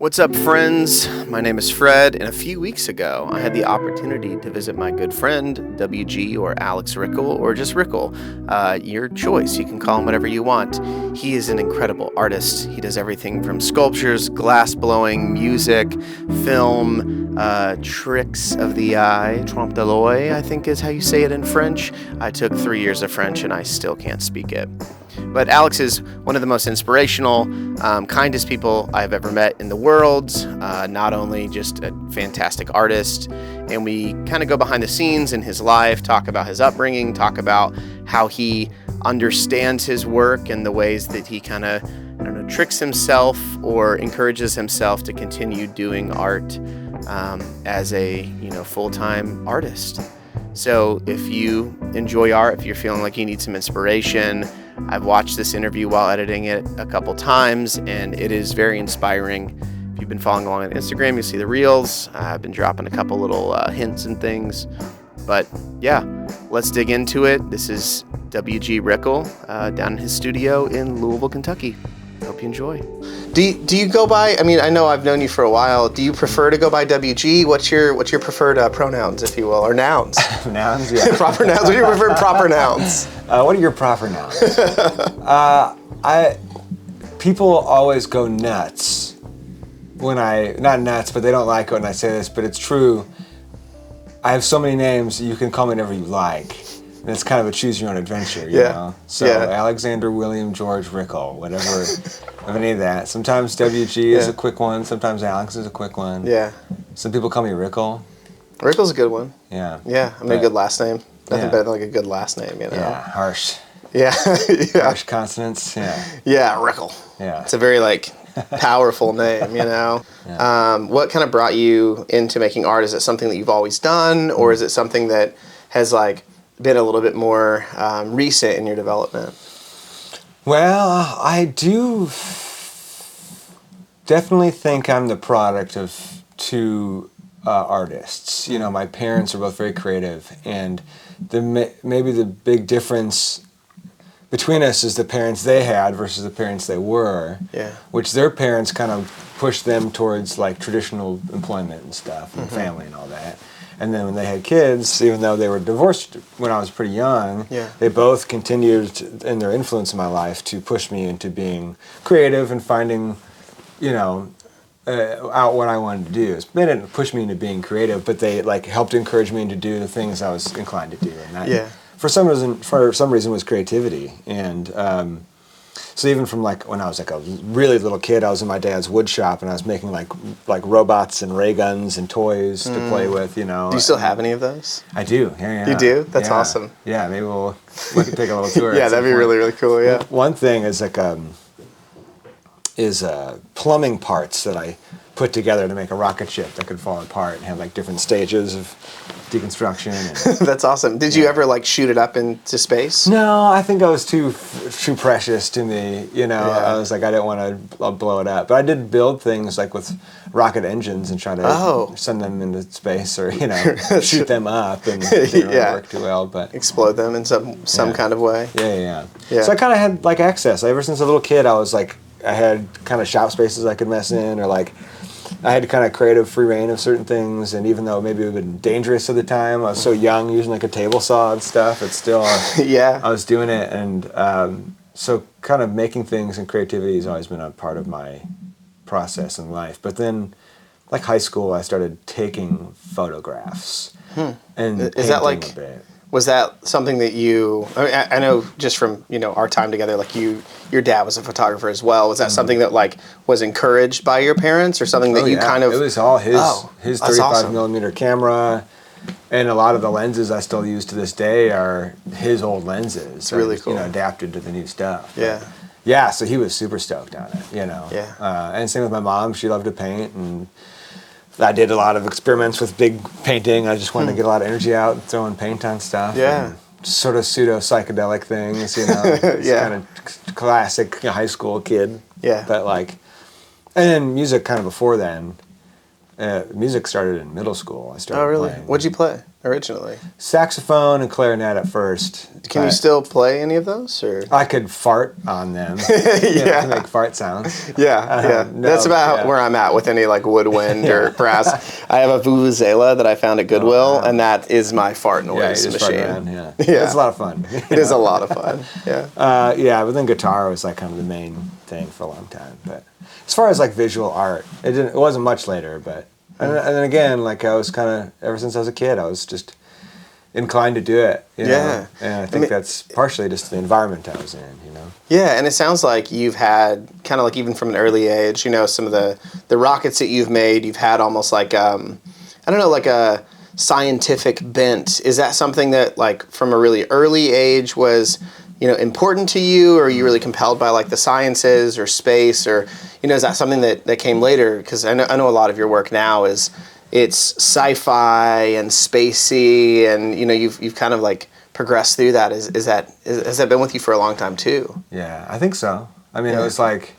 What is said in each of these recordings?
What's up, friends? My name is Fred, and a few weeks ago, I had the opportunity to visit my good friend, WG or Alex Rickel, or just Rickel. Your choice. You can call him whatever you want. He is an incredible artist. He does everything from sculptures, glass blowing, music, film, tricks of the eye, trompe l'oeil, I think is how you say it in French. I took 3 years of French, and I still can't speak it. But Alex is one of the most inspirational, kindest people I've ever met in the world. Not only just a fantastic artist, and we kind of go behind the scenes in his life, talk about his upbringing, talk about how he understands his work and the ways that he kind of, tricks himself or encourages himself to continue doing art as a, full-time artist. So if you enjoy art, if you're feeling like you need some inspiration, I've watched this interview while editing it a couple times, and it is very inspiring. If you've been following along on Instagram, you see the reels. I've been dropping a couple little hints and things. But yeah, let's dig into it. This is WG Rickel down in his studio in Louisville, Kentucky. Hope you enjoy. Do you go by, I know I've known you for a while. Do you prefer to go by WG? What's your preferred pronouns, if you will, or nouns? Nouns, yeah. Proper nouns. What are your preferred proper nouns? What are your proper nouns? People always go nuts when not nuts, but they don't like it when I say this, but it's true. I have so many names, you can call me whatever you like. And it's kind of a choose your own adventure, you know? So Alexander, William, George, Rickel, whatever, of any of that. Sometimes WG is a quick one, sometimes Alex is a quick one. Yeah. Some people call me Rickel. Rickel's a good one. Yeah. Yeah, a good last name. Nothing better than like a good last name, Yeah, harsh. Yeah. Harsh consonants, yeah. Yeah, Rickel. Yeah. It's a very powerful name, Yeah. What kind of brought you into making art? Is it something that you've always done, or is it something that has been a little bit more recent in your development? Well, I do definitely think I'm the product of two artists. My parents are both very creative, and maybe the big difference between us is the parents they had versus the parents they were. Yeah. Which their parents kind of pushed them towards traditional employment and stuff, and family and all that. And then when they had kids, even though they were divorced when I was pretty young, they both continued in their influence in my life to push me into being creative and finding, out what I wanted to do. They didn't push me into being creative, but they helped encourage me to do the things I was inclined to do. And that, for some reason, was creativity. And so even from when I was a really little kid, I was in my dad's wood shop and I was making robots and ray guns and toys to play with, Do you still have any of those? I do. Yeah. You do? That's awesome. Yeah, maybe we can take a little tour. Yeah, that'd be really, really cool. Yeah. One thing is plumbing parts that I put together to make a rocket ship that could fall apart and have different stages of deconstruction. And, that's awesome. Did you ever shoot it up into space? No, I think I was too precious to me. I was I didn't want to blow it up. But I did build things with rocket engines and try to send them into space or shoot them up, and it didn't really work too well. But explode them in some kind of way. Yeah. So I kind of had access ever since a little kid. I was I had kind of shop spaces I could mess in, or I had kind of creative free reign of certain things, and even though maybe it would have been dangerous at the time, I was so young using a table saw and stuff, it's still, I was doing it, and so kind of making things and creativity has always been a part of my process in life. But then, high school, I started taking photographs, and is that painting a bit. Was that something that you, I know just from, our time together, your dad was a photographer as well. Was that something that was encouraged by your parents, or something that you kind of? It was all his 35 millimeter camera, and a lot of the lenses I still use to this day are his old lenses. It's really cool. Adapted to the new stuff. Yeah. Yeah, so he was super stoked on it, Yeah. And same with my mom. She loved to paint, and I did a lot of experiments with big painting. I just wanted to get a lot of energy out and throwing paint on stuff. Yeah. And sort of pseudo psychedelic things, It's kind of classic high school kid. Yeah. But and then music kind of before then. Music started in middle school. I started Oh, really? playing. What'd you play originally? Saxophone and clarinet at first. Can you still play any of those? Or I could fart on them. yeah, To make fart sounds. yeah. No, That's about where I'm at with any like woodwind or brass. I have a vuvuzela that I found at Goodwill, and that is my fart noise machine. Yeah, it's a lot of fun. It is a lot of fun. Yeah. But then guitar was like kind of the main thing for a long time. But as far as like visual art, it wasn't much later. But and then again, like I was kind of ever since I was a kid, I was just inclined to do it. You know? And I think that's partially just the environment I was in. You know. Yeah, and it sounds like you've had kind of like even from an early age, you know, some of the rockets that you've made, you've had almost like I don't know, like a scientific bent. Is that something that like from a really early age was, you know, important to you, or are you really compelled by like the sciences or space, or, you know, is that something that came later? Because I know a lot of your work now it's sci-fi and spacey, and you know you've kind of like progressed through that. Has that been with you for a long time too? Yeah, I think so. I mean, it was like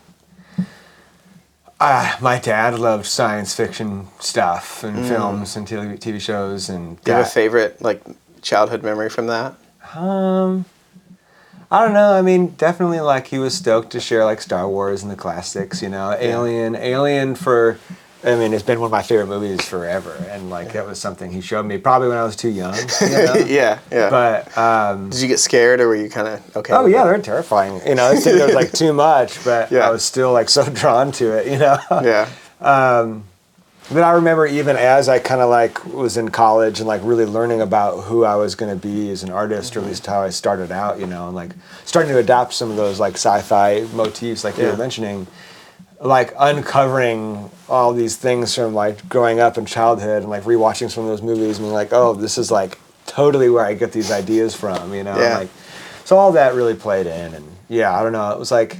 my dad loved science fiction stuff and films and TV shows. And do you have a favorite like childhood memory from that? I don't know. I mean, definitely like he was stoked to share like Star Wars and the classics, you know, Alien for, I mean, it's been one of my favorite movies forever. And like that was something he showed me probably when I was too young. You know? Yeah. But did you get scared, or were you kind of okay? Oh yeah, they're terrifying. You know, there was like too much, but I was still like so drawn to it, you know? Yeah. But I remember even as I kind of like was in college and like really learning about who I was going to be as an artist, or at least how I started out, you know, and like starting to adopt some of those like sci-fi motifs like you were mentioning, like uncovering all these things from like growing up in childhood and like rewatching some of those movies and being like, oh, this is like totally where I get these ideas from, you know? Like, so all that really played in. And I don't know. It was like,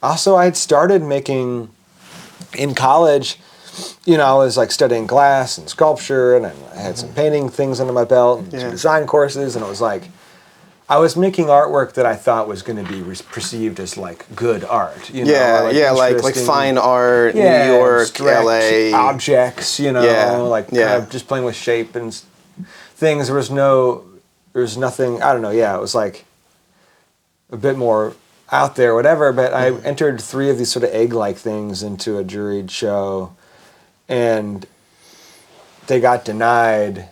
also I had started making in college. You know, I was like studying glass and sculpture, and I had some painting things under my belt, and some design courses, and it was like, I was making artwork that I thought was going to be perceived as like good art. You know, like fine art, New York, LA objects. You know, kind of just playing with shape and things. There was nothing. I don't know. Yeah, it was like a bit more out there, whatever. But I entered 3 of these sort of egg-like things into a juried show. And they got denied,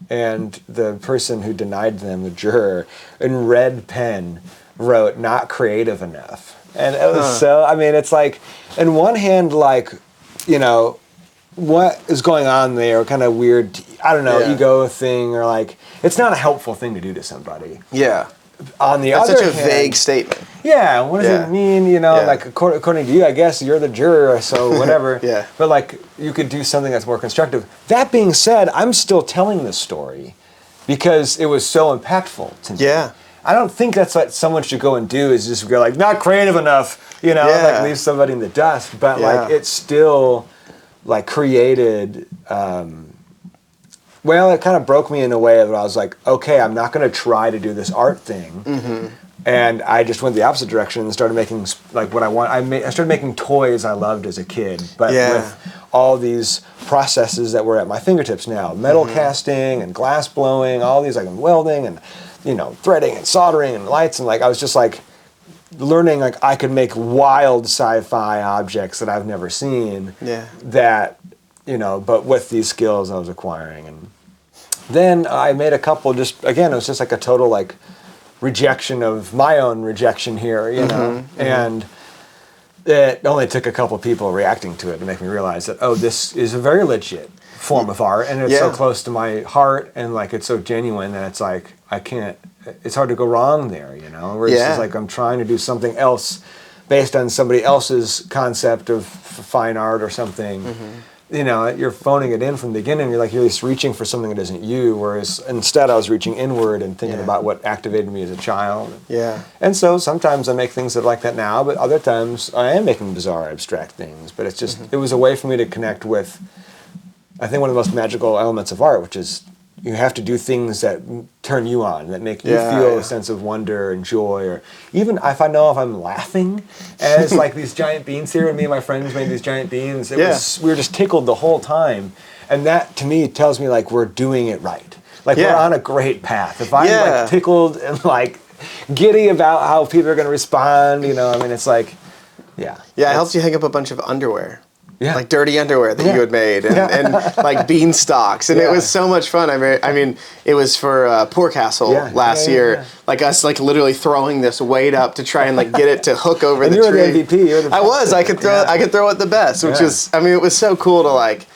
and the person who denied them, the juror, in red pen wrote "not creative enough." And it was so, I mean, it's like, on one hand, like, you know, what is going on there, kind of weird, I don't know, ego thing, or like, it's not a helpful thing to do to somebody. Yeah. On the That's other such a hand, vague statement. Yeah, what does it mean? You know, like according to you, I guess you're the juror, so whatever. But like, you could do something that's more constructive. That being said, I'm still telling this story because it was so impactful to me. Yeah. I don't think that's what someone should go and do, is just go like, not creative enough, you know, like leave somebody in the dust. But like, it's still like created. Well, it kind of broke me in a way that I was like, okay, I'm not going to try to do this art thing. And I just went the opposite direction and started making like what I want. I started making toys I loved as a kid, but with all these processes that were at my fingertips now. Metal casting and glass blowing, all these, like welding and, you know, threading and soldering and lights. And like, I was just like learning like I could make wild sci-fi objects that I've never seen. That, you know, but with these skills I was acquiring. And then I made a couple, just, again, it was just like a total like rejection of my own rejection here, you know, and it only took a couple people reacting to it to make me realize that, oh, this is a very legit form of art, and it's so close to my heart, and like it's so genuine that it's like it's hard to go wrong there, you know. Whereas it's like I'm trying to do something else based on somebody else's concept of fine art or something. You know, you're phoning it in from the beginning. You're just reaching for something that isn't you. Whereas instead, I was reaching inward and thinking about what activated me as a child. And so sometimes I make things that are like that now, but other times I am making bizarre, abstract things. But it's just it was a way for me to connect with, I think, one of the most magical elements of art, which is you have to do things that turn you on, that make you Yeah, feel yeah. a sense of wonder and joy, or even if I know if I'm laughing as like these giant beans here, and me and my friends made these giant beans, Yeah. we were just tickled the whole time, and that to me tells me like we're doing it right, like Yeah. we're on a great path. If I'm Yeah. like tickled and like giddy about how people are going to respond, you know, I mean, it's like, yeah, Yeah, I helped you hang up a bunch of underwear. Yeah. Like dirty underwear that Yeah. you had made, and like bean stalks, and it Yeah. was so much fun. I mean, it was for Poor Castle Yeah. last Yeah, yeah, year. yeah. Like us, like literally throwing this weight up to try and like get it to hook over And the you were tree. the MVP. You were the I was. I could throw. Yeah. I could throw it the best, which Yeah. is. I mean, it was so cool to like.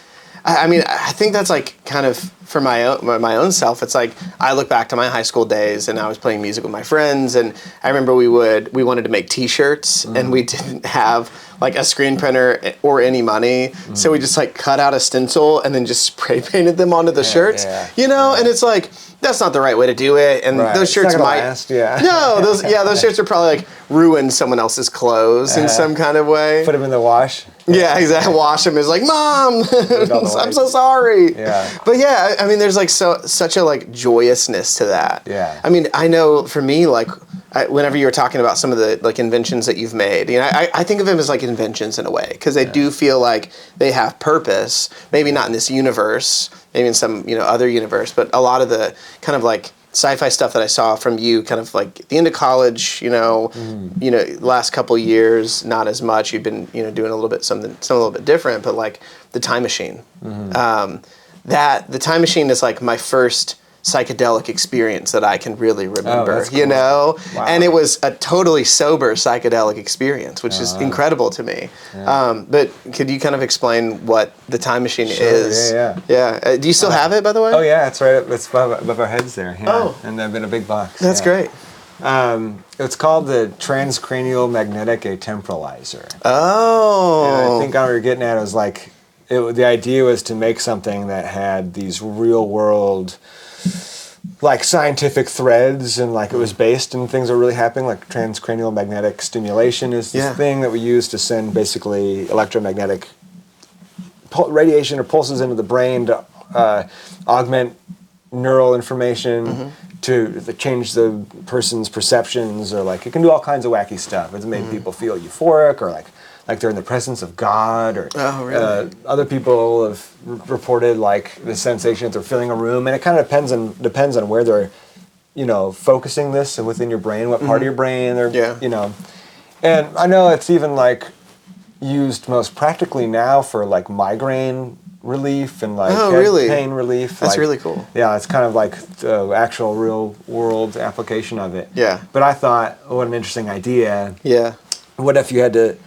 I mean, I think that's like kind of for my own self. It's like I look back to my high school days, and I was playing music with my friends, and I remember we wanted to make T-shirts, and we didn't have like a screen printer or any money, so we just like cut out a stencil and then just spray painted them onto the shirts, yeah, you know. And it's like that's not the right way to do it, and Right. those It's shirts not gonna might last, yeah. no, those shirts are probably like ruin someone else's clothes in some kind of way. Put them in the wash. Yeah, exactly. Wash him is like, Mom, the I'm way. so sorry. Yeah. But yeah, I mean, there's like such a like joyousness to that. Yeah. I mean, I know for me, like, whenever you were talking about some of the like inventions that you've made, you know, I think of them as like inventions in a way because they do feel like they have purpose. Maybe not in this universe, maybe in some other universe, but a lot of the kind of like sci-fi stuff that I saw from you, kind of like at the end of college, last couple years, not as much. You've been doing a little bit something a little bit different, but like the Time Machine. That the Time Machine is like my first psychedelic experience that I can really remember, that's cool. Wow. And it was a totally sober psychedelic experience, which is incredible to me. But could you kind of explain what the Time Machine is? Yeah. Do you still have it, by the way? Oh yeah, it's right up. It's above our heads there. Yeah. Oh. And they've been a big box. That's yeah. great. It's called the transcranial magnetic atemporalizer. Oh. And I think what you're getting at is like, the idea was to make something that had these real world, like scientific threads, and like it was based in things that were really happening. Like transcranial magnetic stimulation is this thing that we use to send basically electromagnetic radiation or pulses into the brain to augment neural information. To change the person's perceptions, or like it can do all kinds of wacky stuff. It's made people feel euphoric, or like they're in the presence of God, or other people have reported like the sensation that they're filling a room, and it kind of depends on where they're, focusing this and within your brain, what part of your brain they're, And I know it's even like used most practically now for like migraine relief and like head pain relief. That's like, really cool. Yeah, it's kind of like the actual real world application of it. Yeah. But I thought, what an interesting idea. Yeah. What if you had to,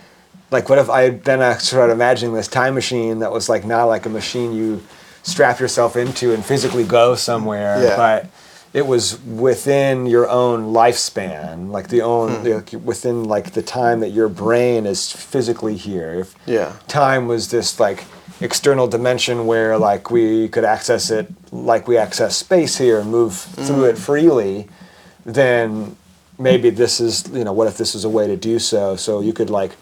like, what if I started imagining this time machine that was like not like a machine you strap yourself into and physically go somewhere, but it was within your own lifespan, like within like the time that your brain is physically here. If time was this like external dimension where like we could access it like we access space here and move through it freely, then maybe this is, what if this is a way to do so? So you could like,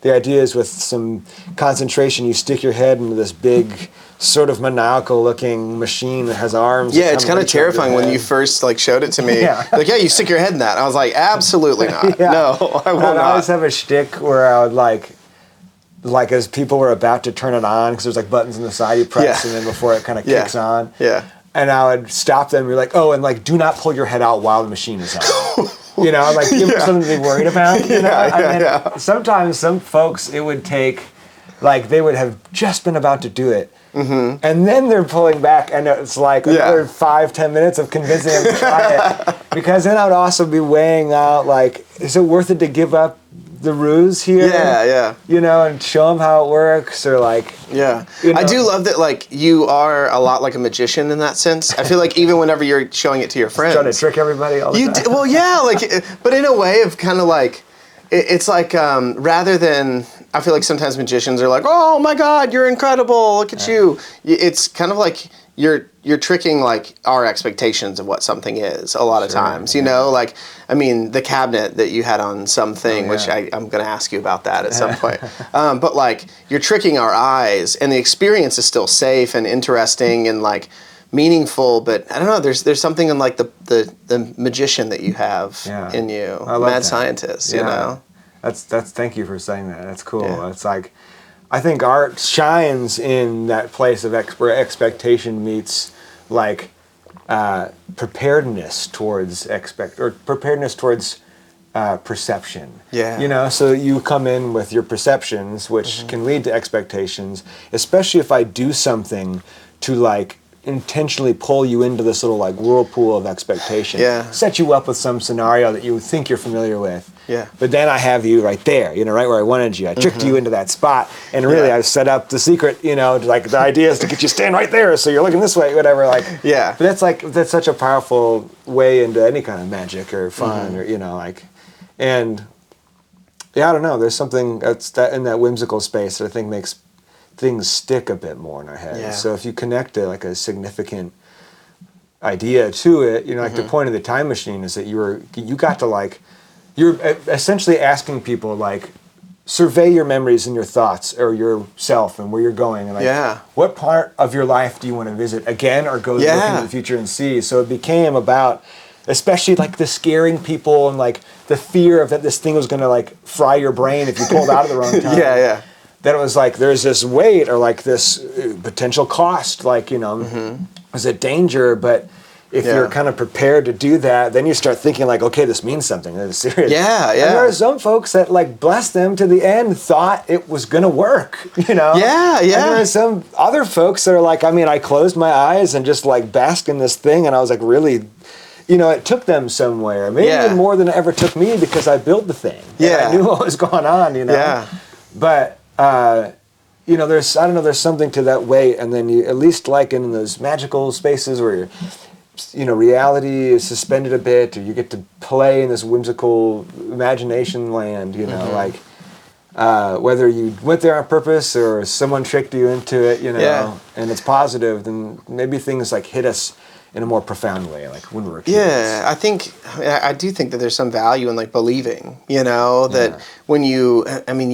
the idea is with some concentration, you stick your head into this big sort of maniacal looking machine that has arms. Yeah, it's kind of terrifying when you first like showed it to me. Like, you stick your head in that. I was like, absolutely not. No, I will not. I always have a shtick where I would like as people were about to turn it on, because there's like buttons on the side you press, and then before it kind of kicks on. Yeah. And I would stop them and be like, oh, and like, do not pull your head out while the machine is on. Like give them something to be worried about. Sometimes some folks, it would take, like they would have just been about to do it. And then they're pulling back, and it's like another 5-10 minutes of convincing them to try it. Because then I would also be weighing out, like, is it worth it to give up the ruse here? And show them how it works, or like... I do love that, like, you are a lot like a magician in that sense. I feel like even whenever you're showing it to your friends... Trying to trick everybody all the time. But in a way of kind of like... It's like, rather than... I feel like sometimes magicians are like, oh my God, you're incredible, look at you. It's kind of like you're tricking like our expectations of what something is a lot of times, like, I mean, the cabinet that you had on something, which I'm going to ask you about that at some point. But like, you're tricking our eyes, and the experience is still safe and interesting, and like, meaningful, but I don't know. There's something in like the magician that you have in you, mad scientist. You know, that's thank you for saying that. That's cool. Yeah. It's like I think art shines in that place of expectation meets like preparedness towards preparedness towards perception. Yeah. You know, so you come in with your perceptions, which can lead to expectations, especially if I do something to like intentionally pull you into this little like whirlpool of expectation. Yeah. Set you up with some scenario that you think you're familiar with. Yeah. But then I have you right there, you know, right where I wanted you. I tricked you into that spot, and really I've set up the secret, you know, like the idea is to get you stand right there, so you're looking this way, whatever. Like, Yeah. But that's such a powerful way into any kind of magic or fun, or you know, like, and yeah, I don't know. There's something that's that in that whimsical space that I think makes things stick a bit more in our heads. Yeah. So if you connect like a significant idea to it, you know, like the point of the time machine is that you got to like. You're essentially asking people, like, survey your memories and your thoughts or yourself and where you're going. And like, what part of your life do you want to visit again or go look into the future and see? So it became about, especially like the scaring people and like the fear of that this thing was going to like fry your brain if you pulled out at the wrong time. That it was like, there's this weight or like this potential cost, like, you know, there's a danger, but... If you're kind of prepared to do that, then you start thinking like, okay, this means something. It's serious. Yeah. And there are some folks that like bless them to the end, thought it was gonna work, you know? Yeah. And there are some other folks that are like, I mean, I closed my eyes and just like basked in this thing, and I was like, really, you know, it took them somewhere. Maybe even more than it ever took me because I built the thing. Yeah. And I knew what was going on, you know? Yeah. But you know, there's something to that weight, and then you at least like in those magical spaces where you're, you know, reality is suspended a bit, or you get to play in this whimsical imagination land, you know, like whether you went there on purpose or someone tricked you into it, you know, and it's positive, then maybe things like hit us in a more profound way, like when we're kids. Yeah, I do think that there's some value in like believing, you know, that when you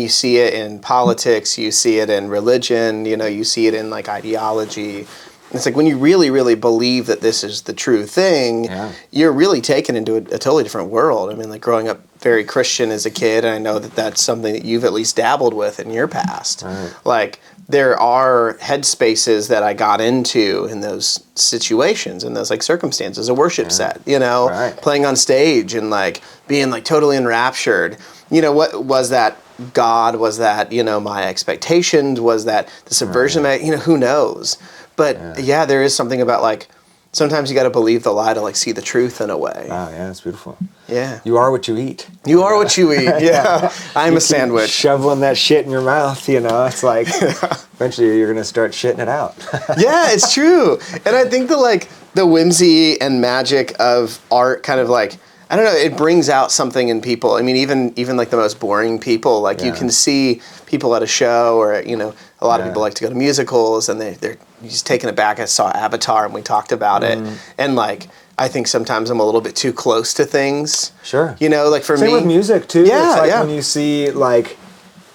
see it in politics, you see it in religion, you know, you see it in like ideology. It's like when you really, really believe that this is the true thing, you're really taken into a totally different world. I mean, like growing up very Christian as a kid, and I know that that's something that you've at least dabbled with in your past. Right. Like there are headspaces that I got into in those situations, in those like circumstances, a worship set, you know, playing on stage and like being like totally enraptured. You know, what was that? God? Was that, you know, my expectations? Was that the subversion? You know, who knows? But yeah, there is something about like sometimes you got to believe the lie to like see the truth in a way. Wow, yeah, that's beautiful. Yeah, you are what you eat. You are what you eat. Yeah, I'm a sandwich. Shoveling that shit in your mouth, you know. It's like eventually you're gonna start shitting it out. Yeah, it's true. And I think the whimsy and magic of art kind of like, I don't know, it brings out something in people. I mean, even like the most boring people, like you can see people at a show, or you know, a lot of people like to go to musicals, and they're just taken aback. I saw Avatar and we talked about it, and like I think sometimes I'm a little bit too close to things. Sure. You know, like for me. Same with music too. Yeah, it's like when you see like,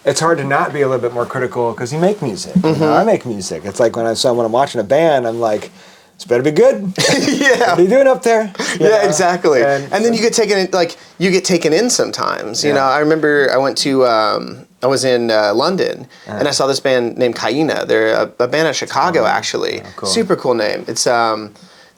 it's hard to not be a little bit more critical because you make music. You know, I make music. It's like when I'm watching a band, I'm like, this better be good. Yeah. What are you doing up there? You know? Exactly. And then you get taken in sometimes. You know, I remember I went to I was in London and I saw this band named Kaina. They're a band out of Chicago actually. Oh, cool. Super cool name. It's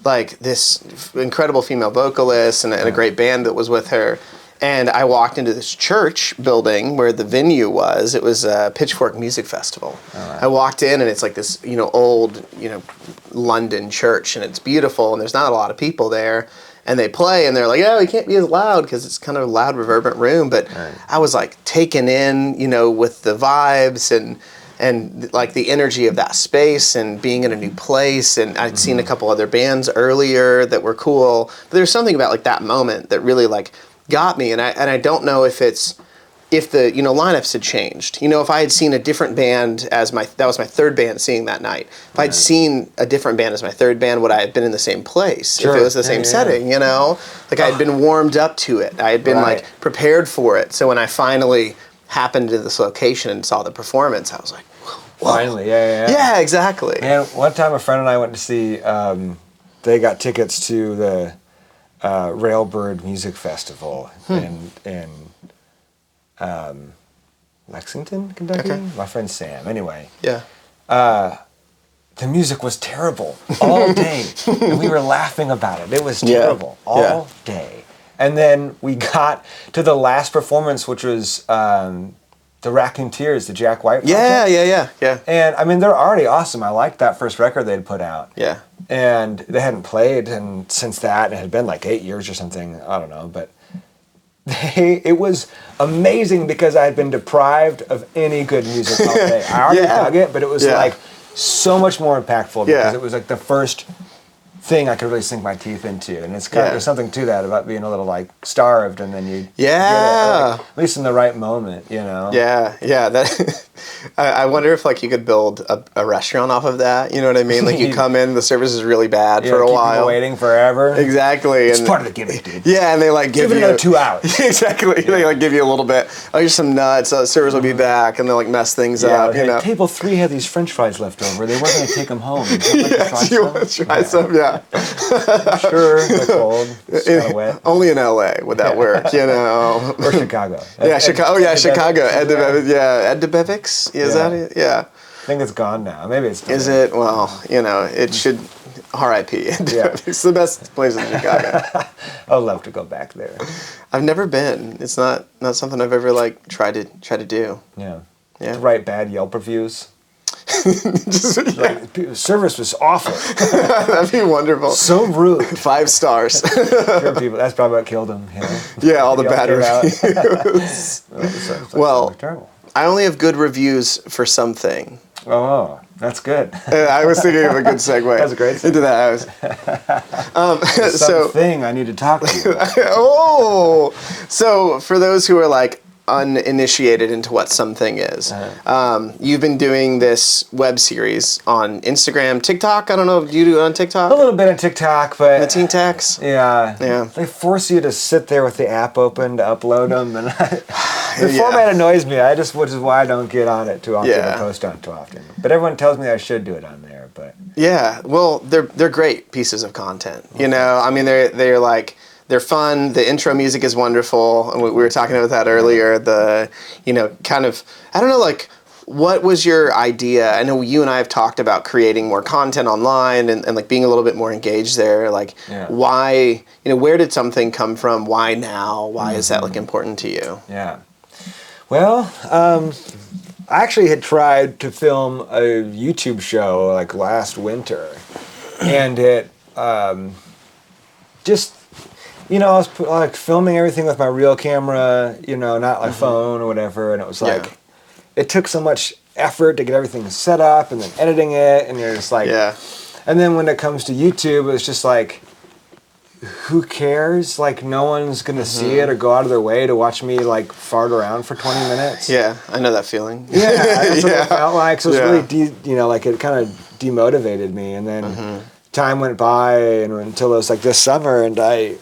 like this incredible female vocalist and a great band that was with her. And I walked into this church building where the venue was. It was a Pitchfork Music Festival. I walked in and it's like this, you know, old, you know, London church, and it's beautiful and there's not a lot of people there. And they play and they're like, oh, it can't be as loud because it's kind of a loud, reverberant room. But I was like taken in, you know, with the vibes and like the energy of that space and being in a new place. And I'd seen a couple other bands earlier that were cool. But there's something about like that moment that really like got me, and I don't know if the, you know, lineups had changed. You know, if I had seen a different band that was my third band seeing that night. If I'd seen a different band as my third band, would I have been in the same place? Sure. If it was the same setting, you know? Like I had been warmed up to it. I had been like prepared for it. So when I finally happened to this location and saw the performance, I was like, whoa. Finally, yeah. Yeah, exactly. Man, one time a friend and I went to see, they got tickets to the Railbird Music Festival in Lexington, Kentucky. Okay. My friend Sam. Anyway, Yeah. the music was terrible all day, and we were laughing about it. It was terrible all day. And then we got to the last performance, which was the Raconteurs, the Jack White project. Yeah. And I mean, they're already awesome. I liked that first record they'd put out. Yeah. And they hadn't played since that. It had been like 8 years or something. I don't know. But it was amazing because I had been deprived of any good music all day. I already dug it, but it was like so much more impactful because it was like the first thing I could really sink my teeth into, and it's kind of, there's something to that about being a little like starved, and then you get it, like, at least in the right moment, you know. That I wonder if like you could build a restaurant off of that. You know what I mean? Like you come in, the service is really bad for a keep while, people waiting forever. Exactly, it's part of the gimmick, dude. Yeah, and they like give it you another 2 hours. Exactly, they like give you a little bit. Oh, here's some nuts. The servers will be back, and they'll like mess things up. You know, table 3 had these French fries left over. They weren't going to take them home. You want to try some? Yeah. Sure, they're cold. It's kind of wet. Only in LA would that work, you know. Or Chicago. Chicago. Oh yeah, Chicago. Ed DeBevics. Is that it? Yeah. I think it's gone now. Maybe it's still Is there. it? Well, you know, it should. R.I.P. It's the best place in Chicago. I'd love to go back there. I've never been. It's not something I've ever like tried to do. Yeah. Yeah. To write bad Yelp reviews. Service was awful. That'd be wonderful. So rude. 5 stars. Sure, people. That's probably what killed him. You know? Yeah, all the bad Yelp reviews. Well, terrible. I only have good reviews for something. Oh, that's good. I was thinking of a good segue. That's a great segue. Into that. Something I need to talk to you. So for those who are like uninitiated into what something is, you've been doing this web series on Instagram, TikTok. I don't know. Do you do it on TikTok? A little bit of TikTok, but the Teen Tax. Yeah. They force you to sit there with the app open to upload them, and the format annoys me. Which is why I don't get on it too often. And post on it too often. But everyone tells me I should do it on there. But well, they're great pieces of content. You know, I mean, they're like. They're fun. The intro music is wonderful. And we were talking about that earlier. Kind of, I don't know, like, what was your idea? I know you and I have talked about creating more content online and like being a little bit more engaged there. Like, why, where did something come from? Why now? Why is that like important to you? Yeah. Well, I actually had tried to film a YouTube show like last winter, and it just. I was like filming everything with my real camera, not my phone or whatever, and it was like, it took so much effort to get everything set up and then editing it, and you're just like, and then when it comes to YouTube, it's just like, who cares? Like, no one's gonna see it or go out of their way to watch me like fart around for 20 minutes. Yeah, I know that feeling. Yeah, that's what it felt like. So it's really, like it kind of demotivated me, and then. Time went by until it was like this summer, and I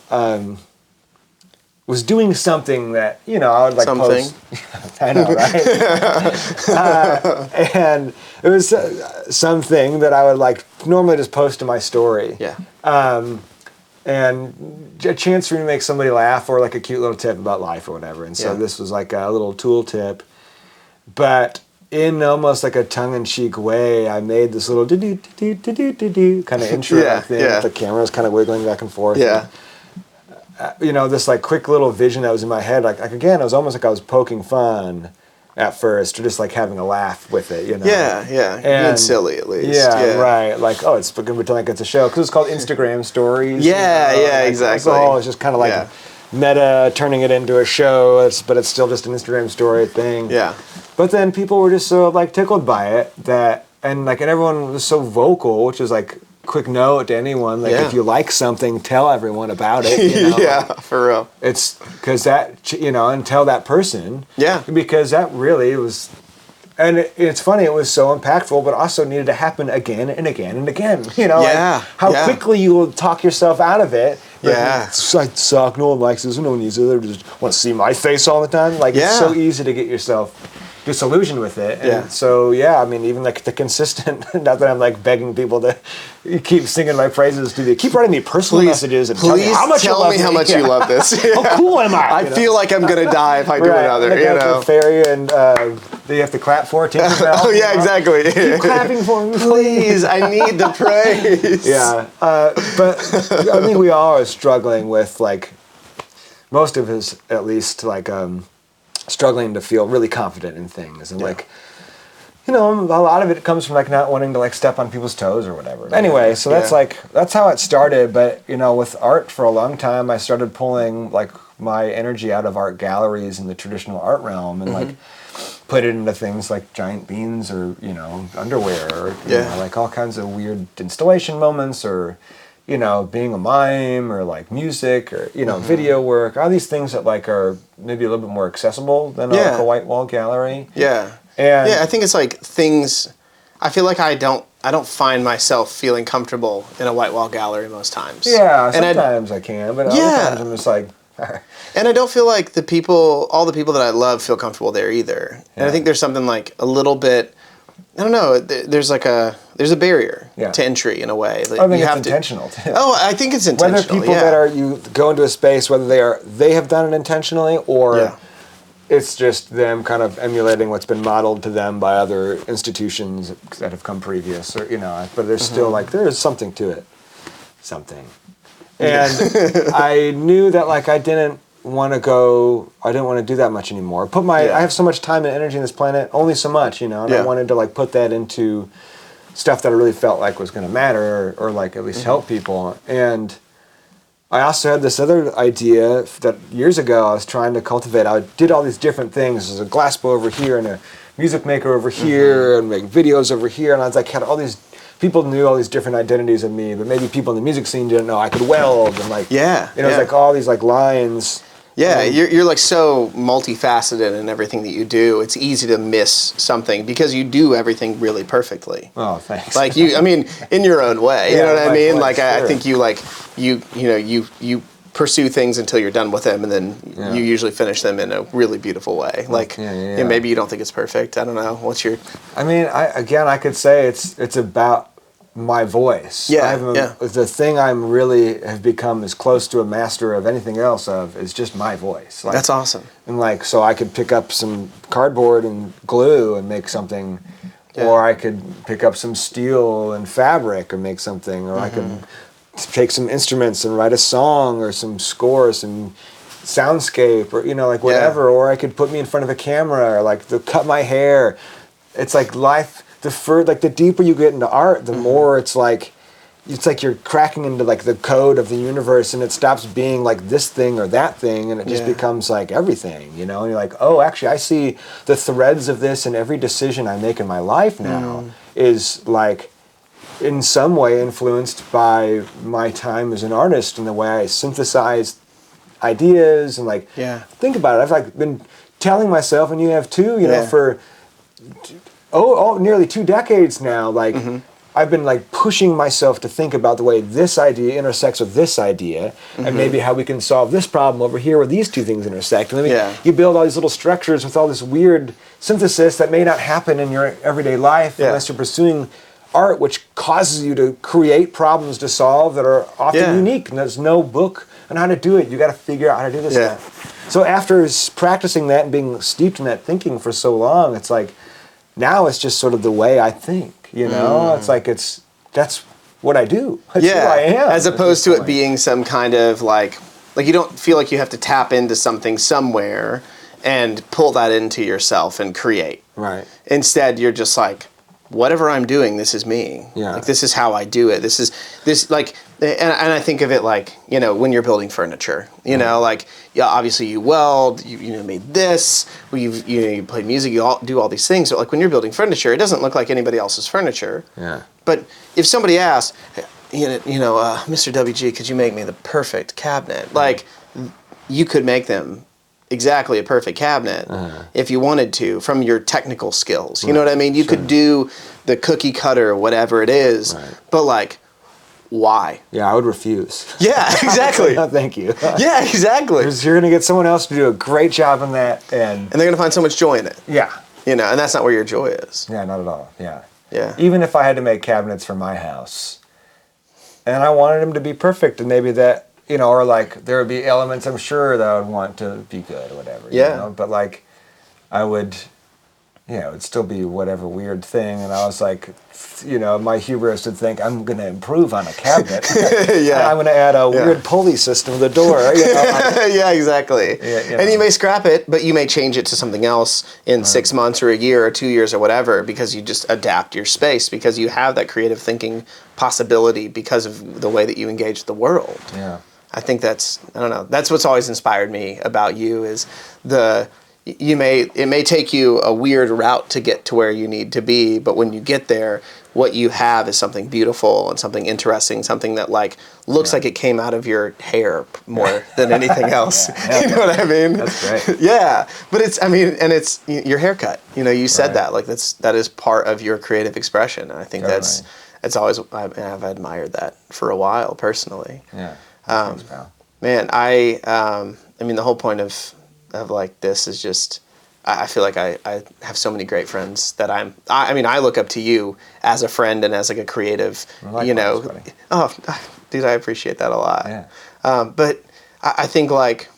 was doing something that I would like post. I know, right? And it was something that I would like normally just post to my story. Yeah. And a chance for me to make somebody laugh or like a cute little tip about life or whatever. And so this was like a little tool tip, but. In almost like a tongue-in-cheek way, I made this little do-do-do-do-do-do kind of intro thing. The camera was kind of wiggling back and forth. Yeah. And, this like quick little vision that was in my head. Like again, it was almost like I was poking fun at first, or just like having a laugh with it. Yeah. And silly at least. Yeah, right. Like it's going to pretend like it's a show because it's called Instagram Stories. Yeah, exactly. It's just kind of like meta, turning it into a show. But it's still just an Instagram story thing. Yeah. But then people were just so like tickled by it and everyone was so vocal, which is like quick note to anyone. Like if you like something, tell everyone about it. Yeah, for real. It's because that and tell that person. Yeah. Because that really was, and it's funny. It was so impactful, but also needed to happen again and again and again. Like how quickly you will talk yourself out of it. I suck. No one likes this. No one needs it. They just want to see my face all the time. Like it's so easy to get yourself disillusioned with it. And Yeah. so, yeah, I mean, even like the consistent, not that I'm like begging people to keep singing my praises to me, keep writing me personal messages and tell me how much you love me. How much you love this. How cool am I? I feel like I'm going to die if I do another, Like you at know. the ferry and they have to clap for Tinkerbell. Oh, yeah, exactly. Keep clapping for me, Please, I need the praise. Yeah, but I think we all are struggling with, like, most of us at least, like, struggling to feel really confident in things. And, like, you know, a lot of it comes from, like, not wanting to, like, step on people's toes or whatever. Anyway, so that's, like, that's how it started. But, you know, with art for a long time, I started pulling, like, my energy out of art galleries in the traditional art realm and, like, put it into things like giant beans or, you know, underwear or, you know, like all kinds of weird installation moments or, you know, being a mime or like music or, you know, video work, all these things that like are maybe a little bit more accessible than like a white wall gallery. Yeah. And I think it's like things, I feel like I don't find myself feeling comfortable in a white wall gallery most times. Yeah, and sometimes I can, but other times I'm just like... And I don't feel like all the people that I love feel comfortable there either. And I think there's something like a little bit, I don't know, there's a barrier to entry in a way. Like I think it's intentional too. Oh, I think it's intentional. Whether people that are, you go into a space, whether they have done it intentionally or it's just them kind of emulating what's been modeled to them by other institutions that have come previous, or, you know, but there's still like, there is something to it. And I knew that like I didn't want to do that much anymore. I have so much time and energy on this planet, only so much, you know, and I wanted to like put that into stuff that I really felt like was going to matter or like at least help people. And I also had this other idea that years ago I was trying to cultivate. I did all these different things. There's a glass blower over here and a music maker over here and make videos over here. And I was like, had all these... People knew all these different identities of me, but maybe people in the music scene didn't know I could weld and like, you know, it's like all these like lines. Yeah, you're like so multifaceted in everything that you do. It's easy to miss something because you do everything really perfectly. Oh, thanks. Like I mean, in your own way. You know what I mean? Like I think you pursue things until you're done with them, and then you usually finish them in a really beautiful way. Like maybe you don't think it's perfect. I don't know. What's your? I mean, I could say it's about my voice. The thing I'm really have become as close to a master of anything else of is just my voice. Like, that's awesome. And like, so I could pick up some cardboard and glue and make something, or I could pick up some steel and fabric and make something, or I could take some instruments and write a song or some score, some soundscape, or, you know, like whatever, or I could put me in front of a camera or like cut my hair. It's like life. The deeper you get into art, the more it's like you're cracking into like the code of the universe, and it stops being like this thing or that thing, and it just becomes like everything, you know. And you're like, oh, actually, I see the threads of this, and every decision I make in my life now is like in some way influenced by my time as an artist and the way I synthesize ideas and like think about it. I've like been telling myself, and you have too, you know, for nearly 2 decades now, like I've been like pushing myself to think about the way this idea intersects with this idea, and maybe how we can solve this problem over here where these two things intersect. And then you build all these little structures with all this weird synthesis that may not happen in your everyday life unless you're pursuing art, which causes you to create problems to solve that are often unique. And there's no book on how to do it. You got to figure out how to do this stuff. So after practicing that and being steeped in that thinking for so long, it's like, now it's just sort of the way I think, you know? It's like, that's what I do. That's who I am. As opposed to it being some kind of like you don't feel like you have to tap into something somewhere and pull that into yourself and create. Right. Instead, you're just like, whatever I'm doing, this is me. Yeah. Like, this is how I do it. And I think of it like, you know, when you're building furniture, you know, like, obviously you weld, you made this, you play music, you do all these things. So like when you're building furniture, it doesn't look like anybody else's furniture. Yeah. But if somebody asked, Mr. WG, could you make me the perfect cabinet? Like, you could make them exactly a perfect cabinet if you wanted to, from your technical skills. You know what I mean? You could do the cookie cutter, whatever it is, but like, why? Yeah, I would refuse. Yeah, exactly. No, thank you. Yeah, exactly. Because you're going to get someone else to do a great job on that. And they're going to find so much joy in it. Yeah. You know, and that's not where your joy is. Yeah, not at all. Yeah. Yeah. Even if I had to make cabinets for my house, and I wanted them to be perfect, and maybe that, you know, or like there would be elements I'm sure that I would want to be good or whatever. Yeah. You know? But like, I would, you know, it'd still be whatever weird thing, and I was like, you know, my hubris would think I'm going to improve on a cabinet. Yeah. And I'm going to add a weird pulley system to the door. You know? Yeah, exactly. Yeah, you And you know. may scrap it, but you may change it to something else in 6 months or a year or 2 years or whatever, because you just adapt your space, because you have that creative thinking possibility because of the way that you engage the world. Yeah. I think that's, I don't know, that's what's always inspired me about you is it may take you a weird route to get to where you need to be, but when you get there, what you have is something beautiful and something interesting, something that like looks like it came out of your hair more than anything else. Yeah. You know what I mean? That's great. Yeah, but it's, I mean, and it's your haircut. You know, you said Right. that, like that is part of your creative expression, and I think Totally. it's always, I've admired that for a while personally. Yeah. Thanks, pal. Man, I mean, the whole point of like this is just, I feel like I have so many great friends that I mean, I look up to you as a friend and as like a creative, Likewise, you know. buddy. Oh, dude, I appreciate that a lot. Yeah. But I think like,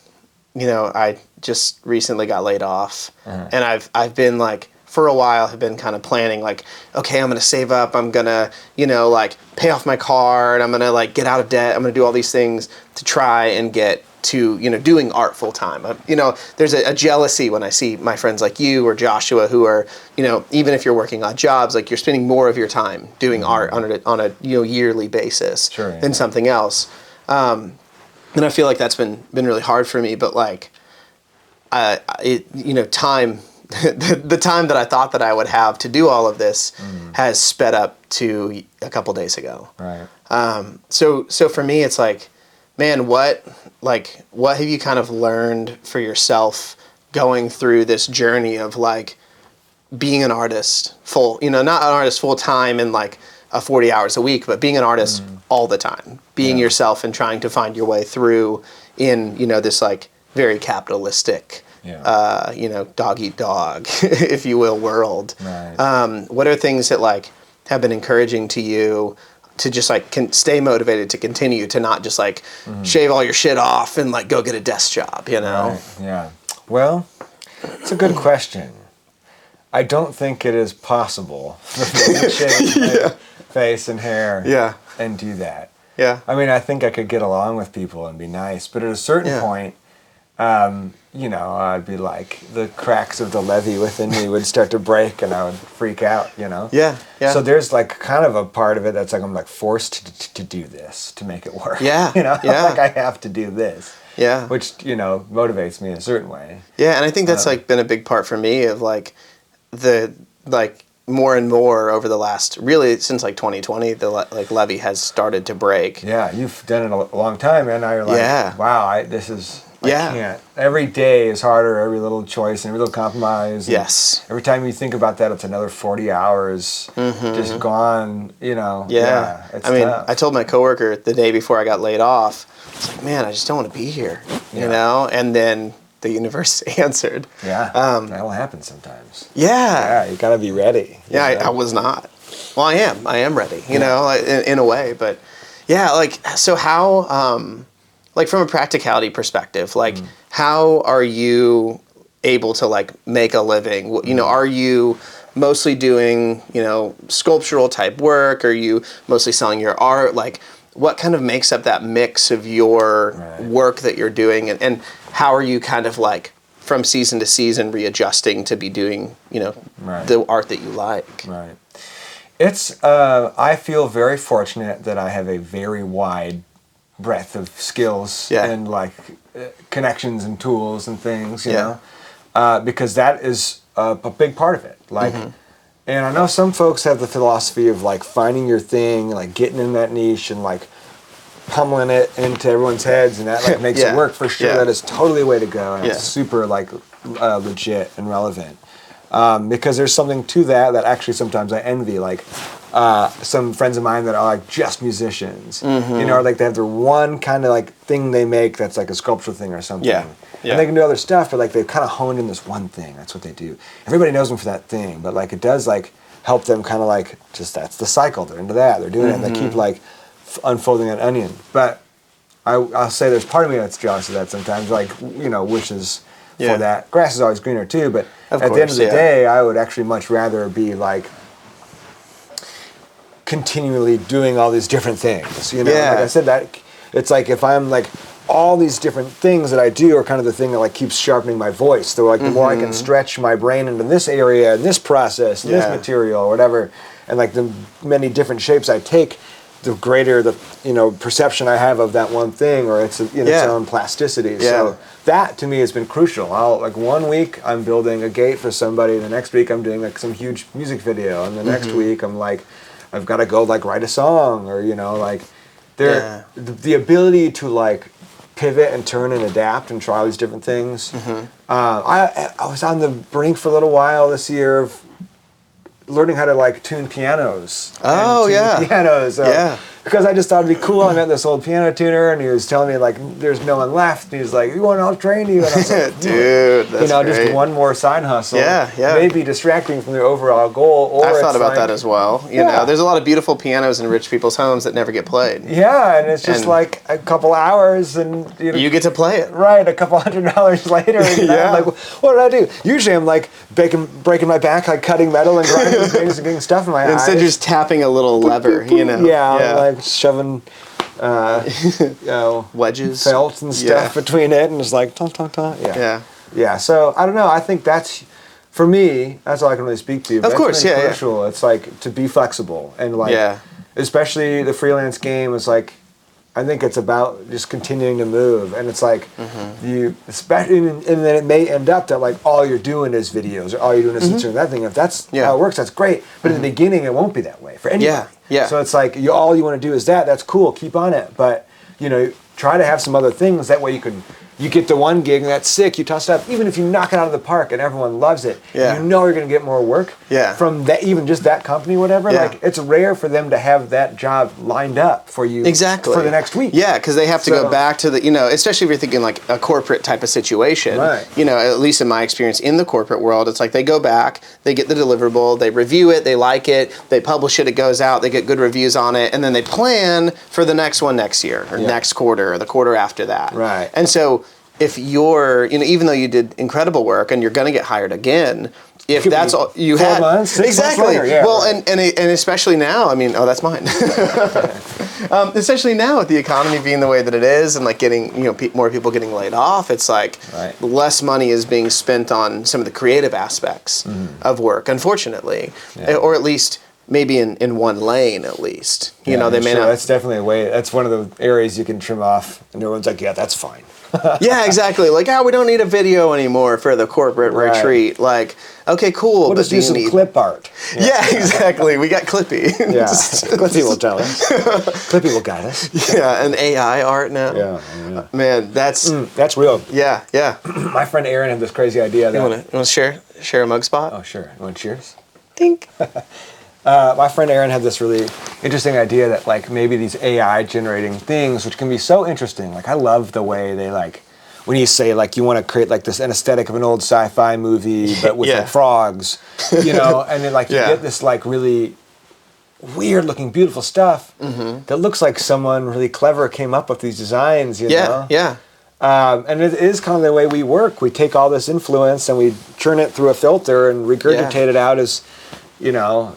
you know, I just recently got laid off, and I've been like, for a while, have been kind of planning like, okay, I'm going to save up. I'm going to, you know, like pay off my car, and I'm going to like get out of debt. I'm going to do all these things to try and get to, you know, doing art full time. You know, there's a jealousy when I see my friends like you or Joshua who are, you know, even if you're working odd jobs, like you're spending more of your time doing art on a you know, yearly basis Sure, yeah. than something else. And I feel like that's been really hard for me, but like, you know, time, the time that I thought that I would have to do all of this has sped up to a couple days ago. Right. So for me, it's like, man, what have you kind of learned for yourself going through this journey of like being an artist not an artist full time and like a 40 hours a week, but being an artist all the time, being yourself and trying to find your way through in, you know, this like very capitalistic, you know, dog eat dog, if you will, world. Right. What are things that like have been encouraging to you to just like stay motivated to continue, to not just like shave all your shit off and like go get a desk job, you know? Right. Yeah. Well, it's a good question. I don't think it is possible for me to shave my face and hair and do that. Yeah. I mean, I think I could get along with people and be nice, but at a certain point, you know, I'd be like, the cracks of the levee within me would start to break and I would freak out, you know? Yeah. So there's like kind of a part of it that's like, I'm like forced to do this to make it work. Yeah. You know, Yeah. like I have to do this. Yeah. Which, you know, motivates me in a certain way. Yeah, and I think that's like been a big part for me of like the like more and more over the last, really since like 2020, the like levee has started to break. Yeah, you've done it a long time, and now you're like, wow, I can't. Every day is harder, every little choice and every little compromise. And Yes. every time you think about that, it's another 40 hours just gone, you know. Yeah. It's I mean, tough. I told my coworker the day before I got laid off, I was like, man, I just don't want to be here, you know? And then the universe answered. Yeah, that'll happen sometimes. Yeah. Yeah, you gotta be ready. Yeah, I was not. Well, I am ready, you know, in a way. But yeah, like, so how, like from a practicality perspective, like how are you able to like make a living? You know, are you mostly doing, you know, sculptural type work? Are you mostly selling your art? Like, what kind of makes up that mix of your work that you're doing? And how are you kind of like from season to season readjusting to be doing, you know, the art that you like? Right. It's, I feel very fortunate that I have a very wide breadth of skills and like connections and tools and things, you know, because that is a big part of it. Like, and I know some folks have the philosophy of like finding your thing, like getting in that niche and like pummeling it into everyone's heads, and that like makes it work for sure. That is totally the way to go, and it's super like legit and relevant. Because there's something to that actually sometimes I envy. Like, some friends of mine that are like just musicians, Mm-hmm. you know, or like they have their one kind of like thing they make that's like a sculptural thing or something. Yeah. Yeah. And they can do other stuff, but like they've kind of honed in this one thing. That's what they do. Everybody knows them for that thing, but like it does like help them kind of like just that's the cycle. They're into that. They're doing it, and they keep like unfolding an onion. But I'll say there's part of me that's jealous of that sometimes. Like wishes Yeah. for that. Grass is always greener too, but Of at the end course, of the yeah. day, I would actually much rather be like continually doing all these different things. You know, Yeah. like I said, that it's like if I'm like all these different things that I do are kind of the thing that like keeps sharpening my voice. So like the more I can stretch my brain into this area and this process, and this Yeah. material or whatever, and like the many different shapes I take, the greater the perception I have of that one thing or its its own plasticity. Yeah. So that to me has been crucial. I'll like one week I'm building a gate for somebody, the next week I'm doing like some huge music video, and the next week I'm like I've got to go like write a song or like Yeah. the ability to like pivot and turn and adapt and try all these different things. I was on the brink for a little while this year of learning how to like tune pianos. Oh, and tune yeah. pianos. Yeah. Because I just thought it'd be cool. I met this old piano tuner, and he was telling me like, "There's no one left." And he's like, "You want? I'll train you." And I was like, Dude, that's just great. one more side hustle. Yeah, yeah. Maybe distracting from the overall goal. Or I've thought it's about like- that as well. You Yeah. know, there's a lot of beautiful pianos in rich people's homes that never get played. Yeah, and it's just And- like a couple hours, and You get to play it. right, a couple $100 later, and Yeah. I'm like, what did I do? Usually I'm like breaking my back, like cutting metal and grinding things and getting stuff in my eyes. Instead, you're just tapping a little lever, you know. Yeah, I'm like shoving wedges, felt and stuff between it, and it's like, ta. Yeah. Yeah, so I don't know. I think that's, for me, that's all I can really speak to. But Of course, that's been yeah, yeah. crucial. It's like to be flexible and like, Yeah. especially the freelance game is like, I think it's about just continuing to move, and it's like you, especially, and then it may end up that like all you're doing is videos, or all you're doing is this or that thing. If that's how it works, that's great. But in the beginning, it won't be that way for anybody. Yeah, yeah. So it's like all you want to do is that. That's cool. Keep on it, but try to have some other things. That way you get the one gig and that's sick. You toss it up, even if you knock it out of the park and everyone loves it. Yeah. You know you're going to get more work. Yeah. From that, even just that company, whatever. Yeah. Like it's rare for them to have that job lined up for you. Exactly. For the next week. Yeah, because they have to So- go back to the, especially if you're thinking like a corporate type of situation. Right. At least in my experience in the corporate world, it's like they go back, they get the deliverable, they review it, they like it, they publish it, it goes out, they get good reviews on it, and then they plan for the next one next year or next quarter or the quarter after that. Right. And so if you're, even though you did incredible work and you're going to get hired again, if Could that's be all you 4 had, months, 6 months exactly. later, yeah, well, right. and especially now. I mean, oh, that's mine. Especially now with the economy being the way that it is, and like getting more people getting laid off, it's like Right. less money is being spent on some of the creative aspects of work, unfortunately, or at least maybe in one lane at least. They may not. That's definitely a way. That's one of the areas you can trim off, and everyone's like, "Yeah, that's fine." Yeah, exactly. Like, we don't need a video anymore for the corporate Right. retreat. Like, okay, cool. We'll but just do do you some need... clip art. Yeah, exactly. We got Clippy. Yeah, Clippy will tell us. Clippy will guide us. Yeah, an AI art now. Yeah. Man, that's That's real. yeah. My friend Aaron had this crazy idea that. You wanna share a mug spot? Oh, sure. You want cheers? Think. My friend Aaron had this really interesting idea that like maybe these AI generating things, which can be so interesting. Like I love the way they like when you say like you want to create like this an aesthetic of an old sci-fi movie, but with Yeah. like frogs, and then like you Yeah. get this like really weird looking beautiful stuff that looks like someone really clever came up with these designs. You know? Yeah. And it is kind of the way we work. We take all this influence and we churn it through a filter and regurgitate it out as,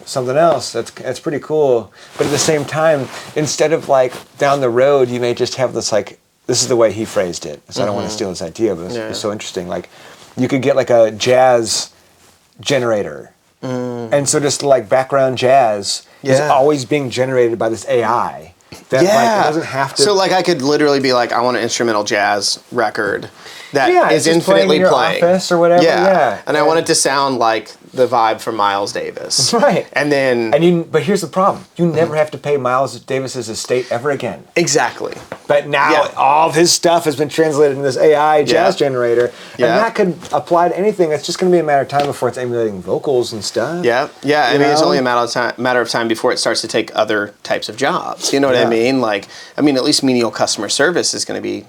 something else. That's pretty cool. But at the same time, instead of like down the road, you may just have this like, this is the way he phrased it. So I don't want to steal this idea, but it's so interesting. Like you could get like a jazz generator. And so just like background jazz is always being generated by this AI. That like it doesn't have to. So like I could literally be like, I want an instrumental jazz record that is it's just infinitely in your playing. office or whatever. Yeah. And I want it to sound like the vibe from Miles Davis. Right. And then But here's the problem: you never have to pay Miles Davis's estate ever again. exactly. But now Yeah. all of his stuff has been translated into this AI jazz generator, Yeah. and that could apply to anything. It's just going to be a matter of time before it's emulating vocals and stuff. Yeah, yeah. I You mean, it's know? only a matter of time before it starts to take other types of jobs. You know what I Yeah. mean? Like, I mean, at least menial customer service is going to be,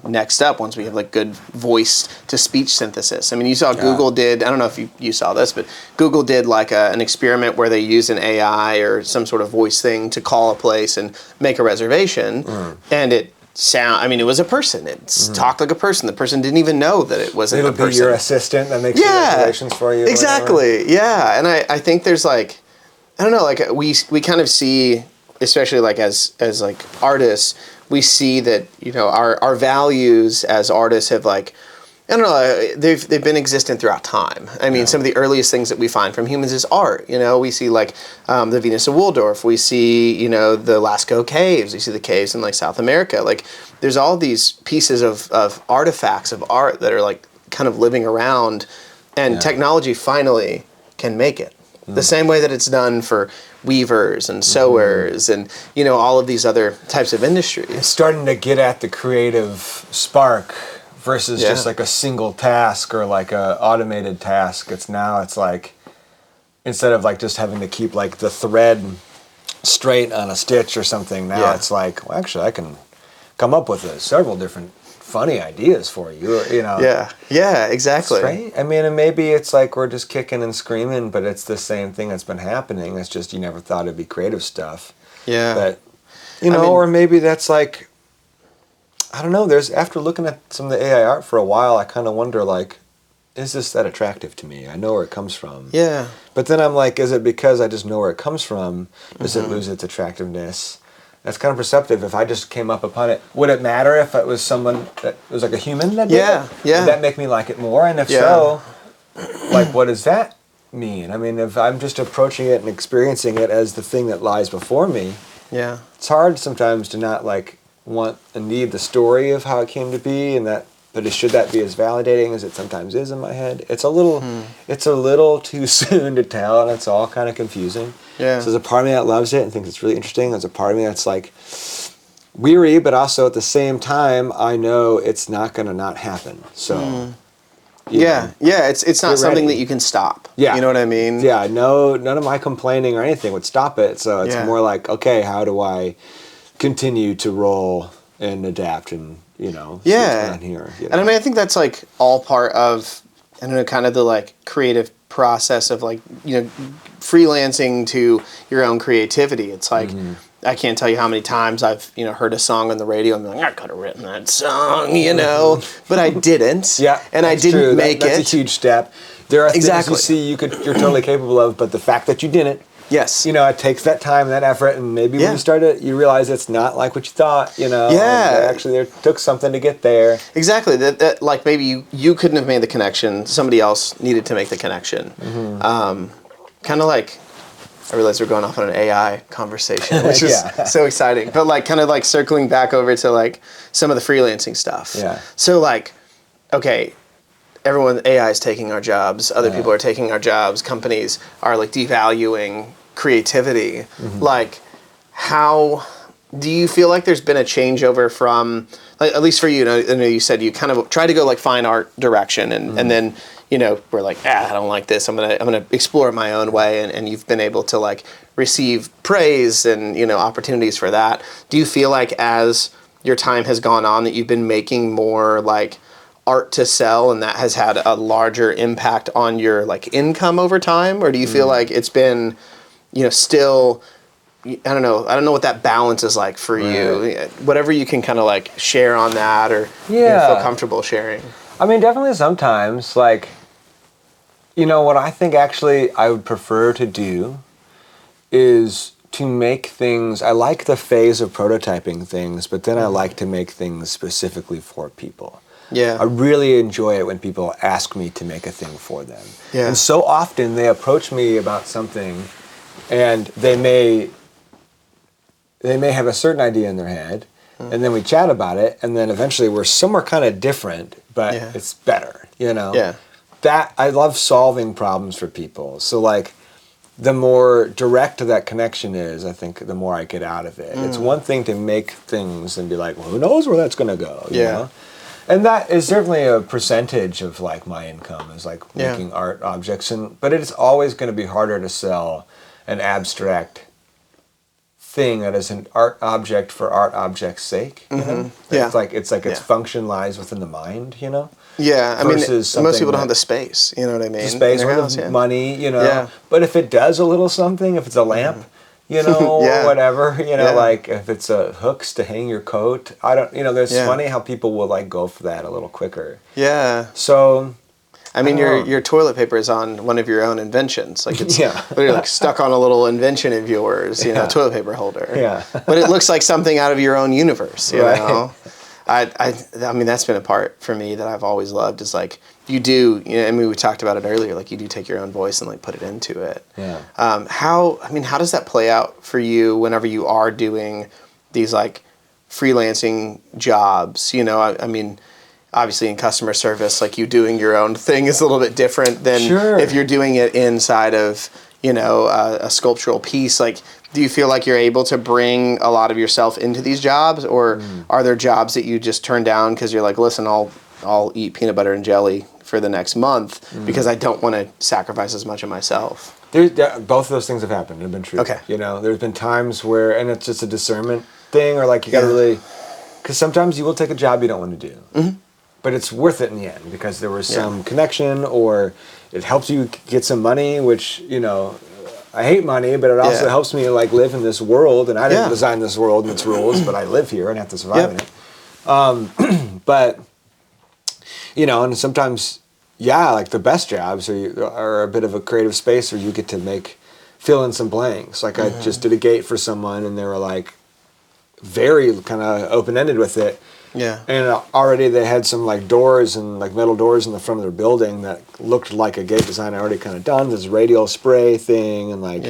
next up once we have like good voice to speech synthesis. I mean, you saw Google did. I don't know if you saw this, but Google did like an experiment where they used an AI or some sort of voice thing to call a place and make a reservation, and it was a person. It talked like a person. The person didn't even know that it wasn't It'll a person. be your assistant that makes the reservations for you. or Exactly. Yeah. And I think there's like, I don't know, like we kind of see, especially like as like artists, we see that, our values as artists have like, I don't know, they've been existent throughout time. I mean, some of the earliest things that we find from humans is art. We see like the Venus of Waldorf. We see, the Lascaux caves. We see the caves in like South America. Like there's all these pieces of artifacts of art that are like kind of living around, and technology finally can make it. The same way that it's done for weavers and sewers and, all of these other types of industries. It's starting to get at the creative spark versus just like a single task or like a automated task. It's like, instead of like just having to keep like the thread straight on a stitch or something, now it's like, well, actually I can come up with several different funny ideas for you, Yeah, exactly. Right? I mean, and maybe it's like we're just kicking and screaming, but it's the same thing that's been happening. It's just you never thought it'd be creative stuff. Yeah. But, or maybe that's like, I don't know, after looking at some of the AI art for a while, I kind of wonder, like, is this that attractive to me? I know where it comes from. Yeah. But then I'm like, is it because I just know where it comes from? Does it lose its attractiveness? That's kind of perceptive. If I just came up upon it, would it matter if it was someone that was like a human that did it? Yeah. Would that make me like it more? And if so, like, what does that mean? I mean, if I'm just approaching it and experiencing it as the thing that lies before me, it's hard sometimes to not like want and need the story of how it came to be, and that. But should that be as validating as it sometimes is in my head? It's a little too soon to tell, and it's all kind of confusing. Yeah. So there's a part of me that loves it and thinks it's really interesting. There's a part of me that's like weary, but also at the same time, I know it's not going to not happen. So. Yeah, it's not something ready. that you can stop. Yeah. You know what I mean? Yeah, no, none of my complaining or anything would stop it. So it's more like, okay, how do I continue to roll and adapt and, see what's going on here. And I mean, I think that's like all part of, I don't know, kind of the like creative process of like, freelancing to your own creativity. It's like, I can't tell you how many times I've, heard a song on the radio and been like, I could have written that song, but I didn't. Yeah. And I didn't make it. That's a huge step. There are things you see you're totally capable of, but the fact that you didn't, yes. it takes that time and that effort, and maybe when you start it, you realize it's not like what you thought, Yeah. Actually, there took something to get there. Exactly. That like maybe you couldn't have made the connection. Somebody else needed to make the connection. Kind of like, I realize we're going off on an AI conversation, which is so exciting. But like kind of like circling back over to like some of the freelancing stuff. Yeah. So like, okay, AI is taking our jobs. Other people are taking our jobs. Companies are like devaluing creativity. Like, how do you feel like there's been a changeover from, like, at least for you? I know you said you kind of try to go like fine art direction, and then we're like, I don't like this. I'm gonna explore it my own way, and you've been able to like receive praise and opportunities for that. Do you feel like as your time has gone on that you've been making more like art to sell, and that has had a larger impact on your like income over time? Or do you feel like it's been, still, I don't know what that balance is like for you. Whatever you can kind of like share on that, or feel comfortable sharing. I mean, definitely sometimes, like, what I think actually I would prefer to do is to make things. I like the phase of prototyping things, but then I like to make things specifically for people. Yeah. I really enjoy it when people ask me to make a thing for them. Yeah. And so often they approach me about something, and they may have a certain idea in their head, and then we chat about it, and then eventually we're somewhere kind of different, but it's better, Yeah. That, I love solving problems for people. So like, the more direct that connection is, I think the more I get out of it. It's one thing to make things and be like, well, who knows where that's going to go, you know? And that is certainly a percentage of like my income is like making art objects, but it's always going to be harder to sell an abstract thing that is an art object for art object's sake. You know? It's like its function lies within the mind, you know. Yeah, I mean, most people don't have the space. You know what I mean? The space or the money, you know. Yeah. But if it does a little something, if it's a lamp, you know, or whatever, you know, like if it's hooks to hang your coat, I don't, you know, there's funny how people will like go for that a little quicker. Yeah. So, I mean, your toilet paper is on one of your own inventions. Like it's literally like stuck on a little invention of yours, you know, toilet paper holder. Yeah. But it looks like something out of your own universe, you know. I mean, that's been a part for me that I've always loved is like you do, you know, I mean, we talked about it earlier, like you do take your own voice and like put it into it. Yeah. How does that play out for you whenever you are doing these like freelancing jobs? You know, I mean, obviously in customer service, like you doing your own thing is a little bit different than if you're doing it inside of, you know, a sculptural piece. Like, do you feel like you're able to bring a lot of yourself into these jobs, or are there jobs that you just turn down because you're like, listen, I'll eat peanut butter and jelly for the next month because I don't want to sacrifice as much of myself? Both of those things have happened and have been true. Okay. You know, there's been times where, and it's just a discernment thing, or like you got to really, because sometimes you will take a job you don't want to do. But it's worth it in the end because there was some connection, or it helps you get some money, which, you know, I hate money, but it also helps me like live in this world, and I didn't design this world and its rules, but I live here and have to survive in it. But, you know, and sometimes, like the best jobs are a bit of a creative space where you get to fill in some blanks. Like I just did a gate for someone, and they were like very kind of open-ended with it. Yeah. And already they had some like doors and like metal doors in the front of their building that looked like a gate design I already kind of done, this radial spray thing, and like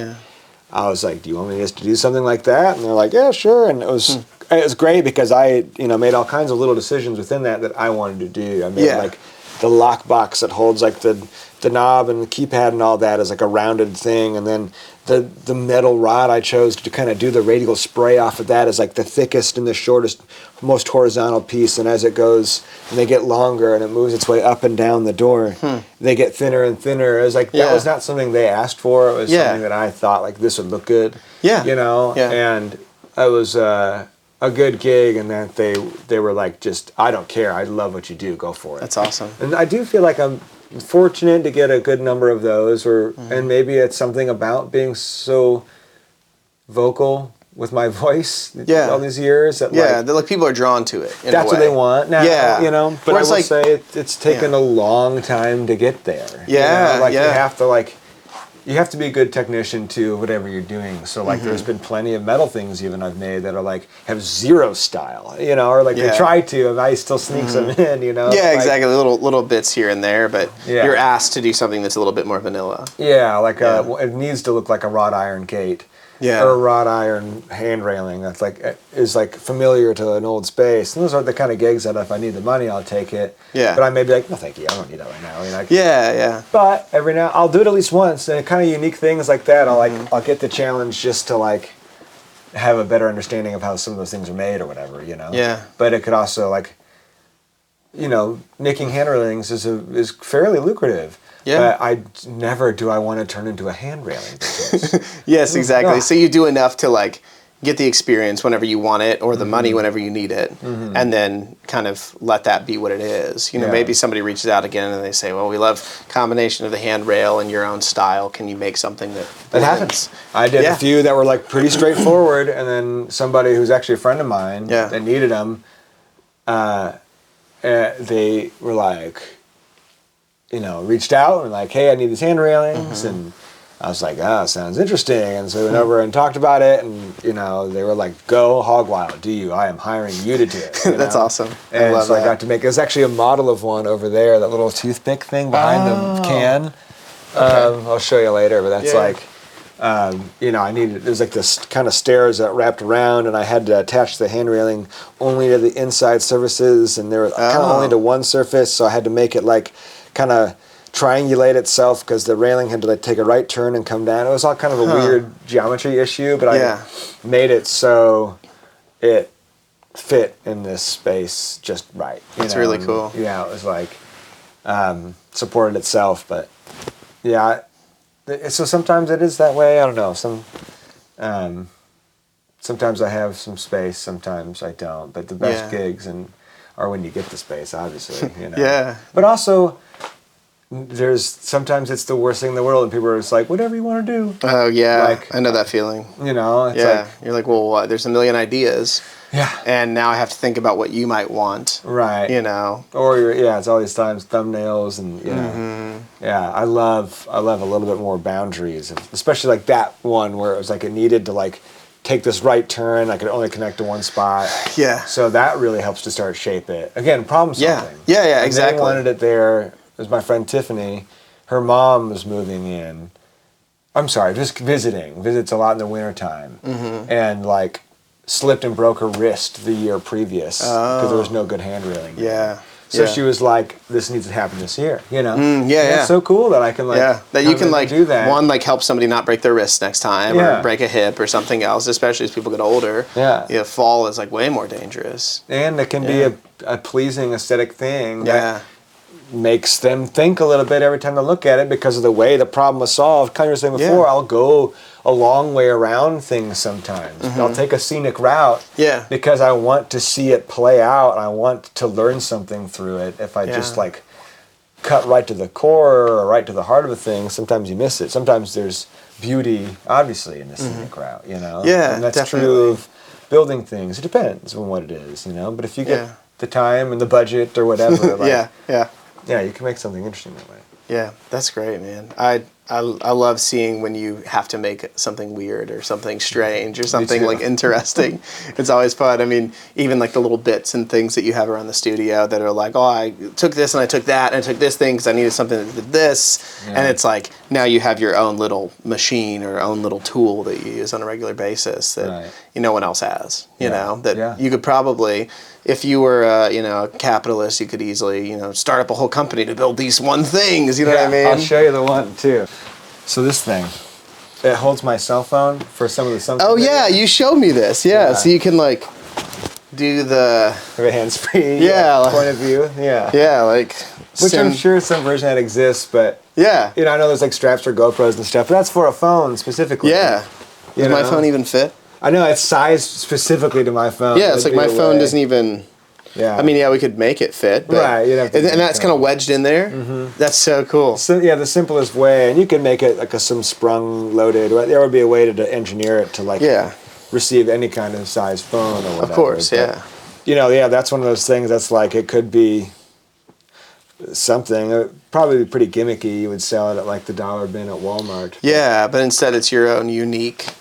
I was like, do you want me just to do something like that? And they're like, yeah, sure. And it was great because I, you know, made all kinds of little decisions within that I wanted to do. I made like the lock box that holds like the knob and the keypad and all that is like a rounded thing, and then the metal rod I chose to kind of do the radial spray off of that is like the thickest and the shortest, most horizontal piece, and as it goes and they get longer and it moves its way up and down the door, they get thinner and thinner. It was like that was not something they asked for. It was something that I thought like this would look good. You know, and it was a good gig, and that they were like, just, I don't care, I love what you do, go for it. That's awesome. And I do feel like I'm fortunate to get a good number of those, and maybe it's something about being so vocal with my voice all these years that like people are drawn to it. That's what they want now, you know. But I will say it's taken a long time to get there. You know? Like you have to be a good technician to whatever you're doing. So like there's been plenty of metal things even I've made that are like have zero style, you know, or like they try to, and I still sneak some in, you know. Yeah, like, exactly. Little bits here and there, but you're asked to do something that's a little bit more vanilla. Yeah, like it needs to look like a wrought iron gate. Or a wrought iron hand railing that's like is like familiar to an old space. And those are the kind of gigs that if I need the money, I'll take it. But I may be like, no, thank you, I don't need that right now. I mean, But every now I'll do it at least once, and kind of unique things like that. I'll get the challenge just to like have a better understanding of how some of those things are made or whatever, you know. But it could also like, you know, making hand railings is fairly lucrative. But never do I want to turn into a hand railing business. Yes, exactly. So you do enough to like get the experience whenever you want it, or the money whenever you need it, and then kind of let that be what it is. You know, maybe somebody reaches out again and they say, well, we love combination of the handrail and your own style. Can you make something that happens? I did a few that were like pretty straightforward, and then somebody who's actually a friend of mine that needed them, they were like, you know, reached out and like, hey, I need these hand railings, and I was like, sounds interesting. And so we went over and talked about it, and you know, they were like, go hog wild, I am hiring you to do it. That's awesome. And I got to make, there's actually a model of one over there, that little toothpick thing behind the can. I'll show you later, but that's like, you know, there's like this kind of stairs that wrapped around, and I had to attach the hand railing only to the inside surfaces, and they were kind of only to one surface, so I had to make it like kind of triangulate itself because the railing had to like take a right turn and come down. It was all kind of a weird geometry issue, but I made it so it fit in this space just right. That's really cool. Yeah, it was like supported itself, but yeah. So sometimes it is that way. I don't know. Sometimes I have some space, sometimes I don't. But the best gigs are when you get the space, obviously. Yeah. But also, sometimes it's the worst thing in the world, and people are just like, whatever you want to do. Oh yeah, I know that feeling. It's like you're like, well, what? There's a million ideas. Yeah. And now I have to think about what you might want. Right. Or it's all these times thumbnails and yeah. I love a little bit more boundaries, especially like that one where it was like it needed to like take this right turn. I could only connect to one spot. Yeah. So that really helps to start shape it. Again, problem solving. Yeah, and exactly. They wanted it there. It was my friend Tiffany. Her mom was moving in. I'm sorry, just visiting. Visits a lot in the wintertime. And like slipped and broke her wrist the year previous because there was no good hand railing. Yeah. So she was like, "This needs to happen this year," It's so cool that I can that you can like do that. One, like help somebody not break their wrist next time or break a hip or something else, especially as people get older. Yeah. Fall is like way more dangerous. And it can be a pleasing aesthetic thing that makes them think a little bit every time they look at it because of the way the problem was solved. Kind of saying before, I'll go a long way around things sometimes. I'll take a scenic route because I want to see it play out and I want to learn something through it. If I just like cut right to the core or right to the heart of a thing, sometimes you miss it. Sometimes there's beauty, obviously, in the scenic route, Yeah, and that's definitely true of building things. It depends on what it is, But if you get the time and the budget or whatever, like, you can make something interesting that way. Yeah, that's great, man. I love seeing when you have to make something weird or something strange or something like interesting. It's always fun. I mean, even like the little bits and things that you have around the studio that are like, oh, I took this and I took that and I took this thing because I needed something that did this. And it's like now you have your own little machine or own little tool that you use on a regular basis that no one else has. You know, that you could probably, if you were a capitalist, you could easily start up a whole company to build these one things. You know what I mean? I'll show you the one too. So this thing, it holds my cell phone for some of the something. Oh yeah, you showed me this. Yeah, so you can like do the hands-free point of view. Yeah, like which I'm sure some version that exists, but I know there's like straps for GoPros and stuff, but that's for a phone specifically. Yeah. Does my phone even fit? I know it's sized specifically to my phone. Yeah, it's like my phone doesn't even. Yeah. I mean, we could make it fit. But, right. You'd have to and that's kind of wedged in there. That's so cool. So, the simplest way, and you could make it like some sprung loaded. There would be a way to engineer it to like receive any kind of size phone or whatever. Of course, but, that's one of those things that's like it could be something. It would probably be pretty gimmicky. You would sell it at like the dollar bin at Walmart. Yeah, but instead it's your own unique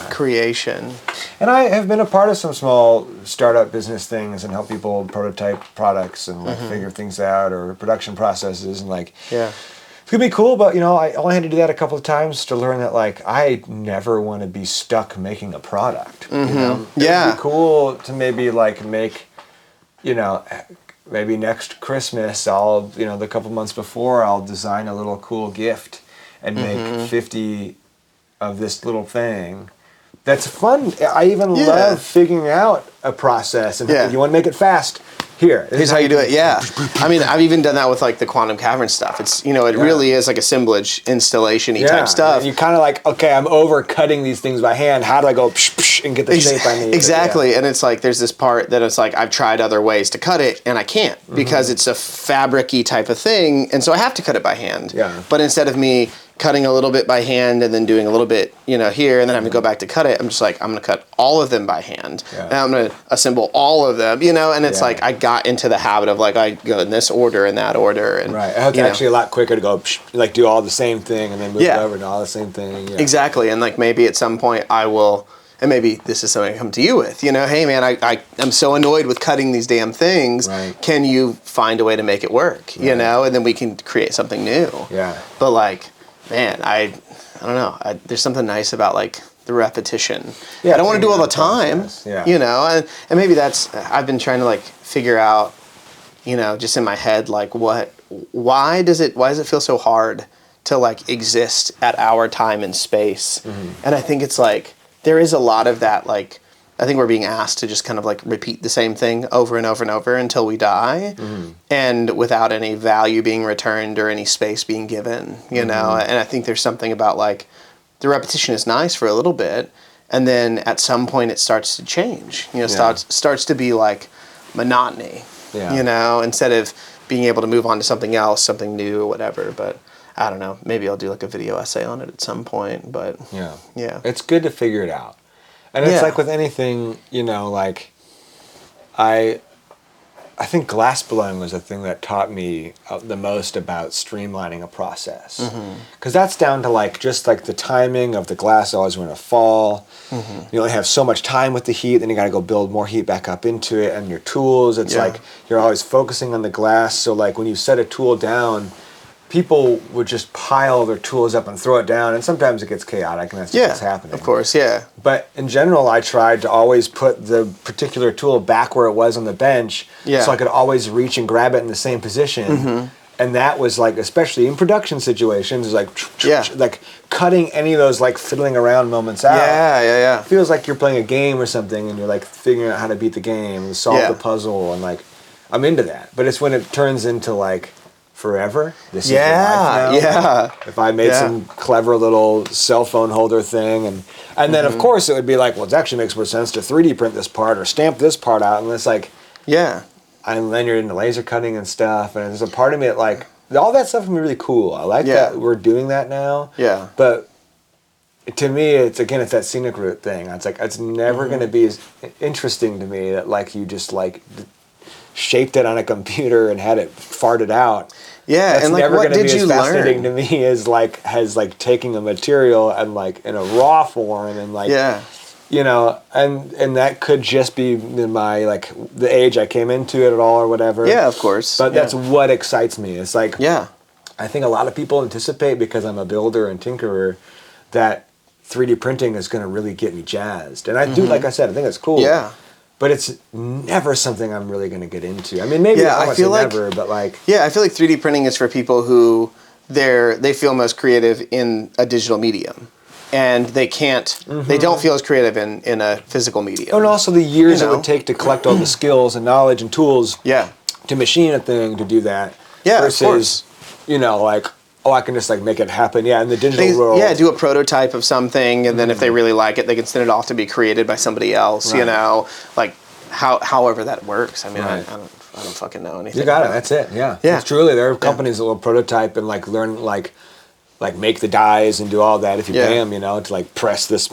creation. And I have been a part of some small startup business things and help people prototype products and like figure things out or production processes and like it could be cool, but I only had to do that a couple of times to learn that like I never want to be stuck making a product. It would be cool to maybe like make maybe next Christmas I'll the couple months before I'll design a little cool gift and make 50 of this little thing. That's fun. I even love figuring out a process and you want to make it fast. Here's how you do it. Yeah. I mean, I've even done that with like the quantum cavern stuff. It's it really is like assemblage, installation-y type stuff. And you're kind of like, okay, I'm over cutting these things by hand. How do I go and get the shape I need? Exactly. And it's like there's this part that it's like I've tried other ways to cut it and I can't because it's a fabric-y type of thing, and so I have to cut it by hand. Yeah. But instead of me cutting a little bit by hand and then doing a little bit, here, and then having to go back to cut it, I'm just like, I'm going to cut all of them by hand. Yeah. And I'm going to assemble all of them, and it's like I got into the habit of like, I go in this order and that order. And, right. It's actually a lot quicker to go, like do all the same thing and then move it over to all the same thing. Yeah. Exactly. And like maybe at some point I will, and maybe this is something I come to you with, hey man, I'm so annoyed with cutting these damn things. Right. Can you find a way to make it work, and then we can create something new. Yeah. But like, man, I don't know. There's something nice about like the repetition. Yeah, I don't want to do all the time. And maybe that's I've been trying to like figure out, just in my head like what why does it feel so hard to like exist at our time and space? And I think it's like there is a lot of that, like I think we're being asked to just kind of like repeat the same thing over and over and over until we die, and without any value being returned or any space being given, you know. And I think there's something about like the repetition is nice for a little bit, and then at some point it starts to change, you know. Starts to be like monotony, you know, instead of being able to move on to something else, something new or whatever. But I don't know, maybe I'll do like a video essay on it at some point. But yeah, it's good to figure it out. And it's like with anything, you know, like I think glass blowing was the thing that taught me the most about streamlining a process. Because that's down to like just like the timing of the glass always going to fall. You only have so much time with the heat, then you got to go build more heat back up into it. And your tools, it's like you're always focusing on the glass. So like when you set a tool down, people would just pile their tools up and throw it down, and sometimes it gets chaotic, and that's just what's happening. Of course, But in general, I tried to always put the particular tool back where it was on the bench, so I could always reach and grab it in the same position. And that was like, especially in production situations, is like like cutting any of those like fiddling around moments out. It feels like you're playing a game or something, and you're like figuring out how to beat the game and solve the puzzle, and like I'm into that. But it's when it turns into like forever. This is your life now. If I made some clever little cell phone holder thing, and then of course it would be like, well, it actually makes more sense to 3D print this part or stamp this part out, and it's like, and then you're into laser cutting and stuff, and there's a part of me that like all that stuff can be really cool. I like that we're doing that now. But to me, it's that scenic route thing. It's like it's never going to be as interesting to me that like you just like shaped it on a computer and had it farted out. That's and like never what going to did be you as fascinating learn? to me as like taking a material and like in a raw form and like you know, and that could just be my like the age I came into it at all or whatever. Of course. But that's what excites me. It's like I think a lot of people anticipate, because I'm a builder and tinkerer, that 3D printing is going to really get me jazzed. And I do, like I said, I think it's cool. But it's never something I'm really going to get into. I mean, maybe I feel like never, but like I feel like 3D printing is for people who they feel most creative in a digital medium, and they can't they don't feel as creative in a physical medium. And also the years it would take to collect all the skills and knowledge and tools to machine a thing to do that. Versus, of course. You know, like, oh, I can just like make it happen. In the digital world. Do a prototype of something, and then if they really like it, they can send it off to be created by somebody else. You know, like however that works. I mean, I don't fucking know anything. You got it. That's it. It's truly there are companies that will prototype and like learn like make the dies and do all that if you pay them, you know, to like press this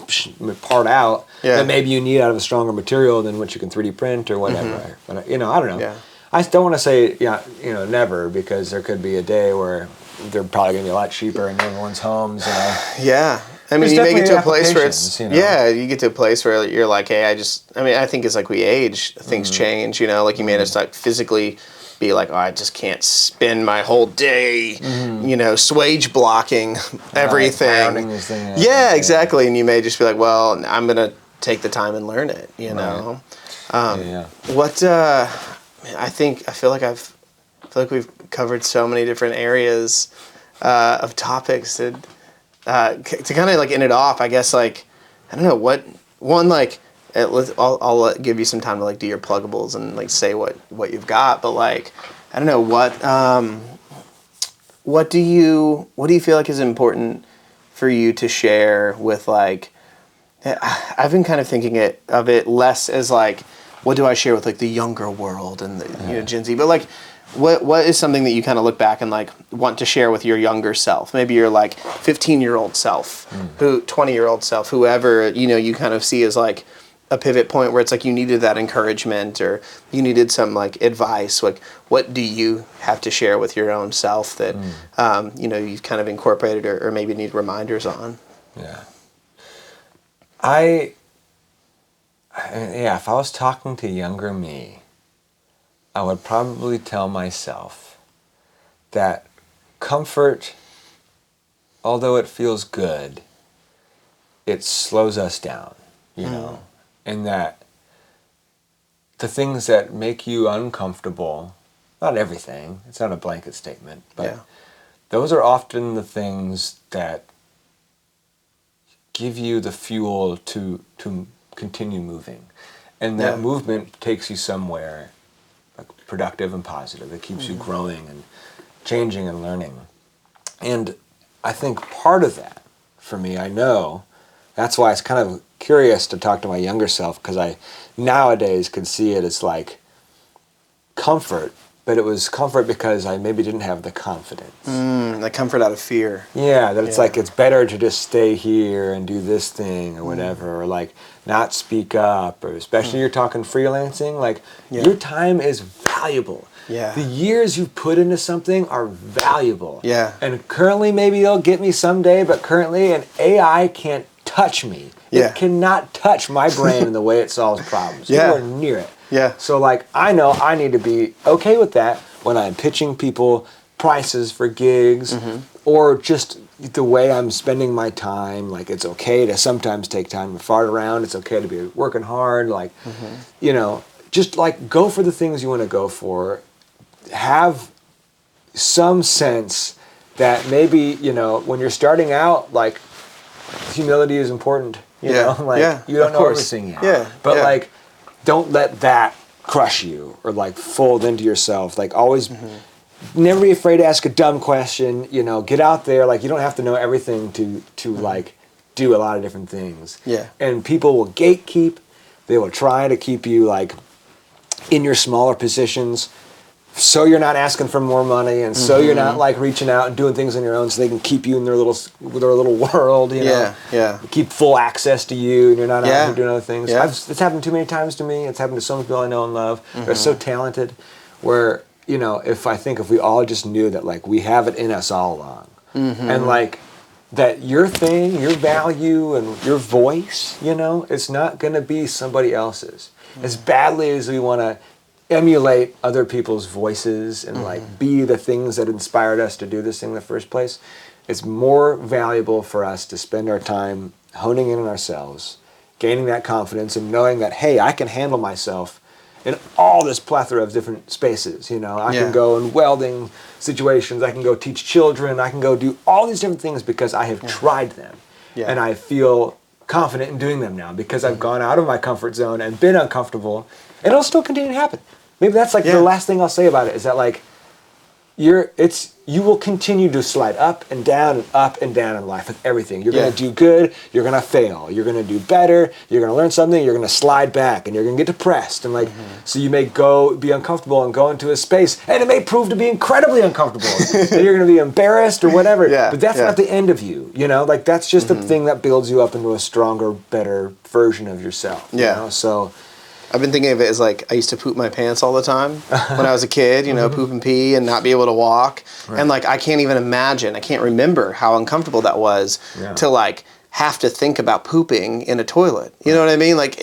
part out that maybe you need out of a stronger material than what you can 3D print or whatever. But you know, I don't know. I don't want to say you know never, because there could be a day where they're probably going to be a lot cheaper in everyone's homes. You know? I mean, you make it to a place where it's, you know? You get to a place where you're like, hey, I think it's like we age, things change, you know, like you may just like physically be like, oh, I just can't spend my whole day, you know, swage blocking everything. This thing exactly. And you may just be like, well, I'm going to take the time and learn it, you know? What, I feel like we've covered so many different areas of topics that to kind of like end it off, I guess, like, I don't know what one, like, I'll give you some time to like do your pluggables and like say what you've got, but like, I don't know what do you feel like is important for you to share with, like, I've been kind of thinking of it less as like, what do I share with like the younger world and the you know, Gen Z, but like, what is something that you kind of look back and like want to share with your younger self? Maybe your like 15-year-old self, 20-year-old self, whoever, you know, you kind of see as like a pivot point where it's like you needed that encouragement or you needed some like advice. Like, what do you have to share with your own self that you know, you've kind of incorporated or maybe need reminders on? If I was talking to younger me, I would probably tell myself that comfort, although it feels good, it slows us down, you know, and that the things that make you uncomfortable not everything. It's not a blanket statement, but Yeah. those are often the things that give you the fuel to continue moving. And that Yeah. movement takes you somewhere like productive and positive. It keeps you growing and changing and learning. And I think part of that, for me, I know, that's why it's kind of curious to talk to my younger self, because I nowadays could see it as like comfort, but it was comfort because I maybe didn't have the confidence. The comfort out of fear. Yeah, that it's Yeah. like it's better to just stay here and do this thing or whatever, or like not speak up, or especially you're talking freelancing, like Yeah. your time is valuable. Yeah. The years you put into something are valuable. Yeah. And currently maybe they'll get me someday, but currently an AI can't touch me. Yeah. It cannot touch my brain in the way it solves problems. Yeah. Nowhere near it. Yeah. So like I know I need to be okay with that when I'm pitching people prices for gigs, or just the way I'm spending my time. Like it's okay to sometimes take time to fart around. It's okay to be working hard. Like, you know, just like go for the things you want to go for. Have some sense that maybe, you know, when you're starting out, like humility is important. You Yeah. know, like Yeah. you don't Of know course. everything yet. Yeah. But Yeah. like, don't let that crush you or like fold into yourself. Like always, never be afraid to ask a dumb question. You know, get out there. Like you don't have to know everything to like do a lot of different things. Yeah. And people will gatekeep. They will try to keep you like in your smaller positions, so you're not asking for more money, and so you're not like reaching out and doing things on your own, so they can keep you in their little world. You know, Yeah. Yeah. keep full access to you, and you're not out Yeah. here doing other things. Yeah. It's happened too many times to me. It's happened to so many people I know and love. They're so talented. Where, you know, if we all just knew that like we have it in us all along, and like that your thing, your value, and your voice, you know, it's not gonna be somebody else's. As badly as we want to emulate other people's voices and like be the things that inspired us to do this thing in the first place, it's more valuable for us to spend our time honing in on ourselves, gaining that confidence, and knowing that, hey, I can handle myself in all this plethora of different spaces. You know, I Yeah. can go in welding situations, I can go teach children, I can go do all these different things because I have tried them. Yeah. And I feel confident in doing them now because I've gone out of my comfort zone and been uncomfortable, and it'll still continue to happen. Maybe that's like Yeah. the last thing I'll say about it, is that like you will continue to slide up and down in life with everything. You're Yeah. gonna do good, you're gonna fail, you're gonna do better, you're gonna learn something, you're gonna slide back, and you're gonna get depressed, and like so you may be uncomfortable and go into a space, and it may prove to be incredibly uncomfortable, and you're gonna be embarrassed or whatever. Yeah, But that's yeah. not the end of you, you know. Like that's just the thing that builds you up into a stronger, better version of yourself. You Yeah. know? So. I've been thinking of it as like I used to poop my pants all the time when I was a kid, you know, poop and pee and not be able to walk. And like I can't even imagine, I can't remember how uncomfortable that was Yeah. to like have to think about pooping in a toilet. You know what I mean? Like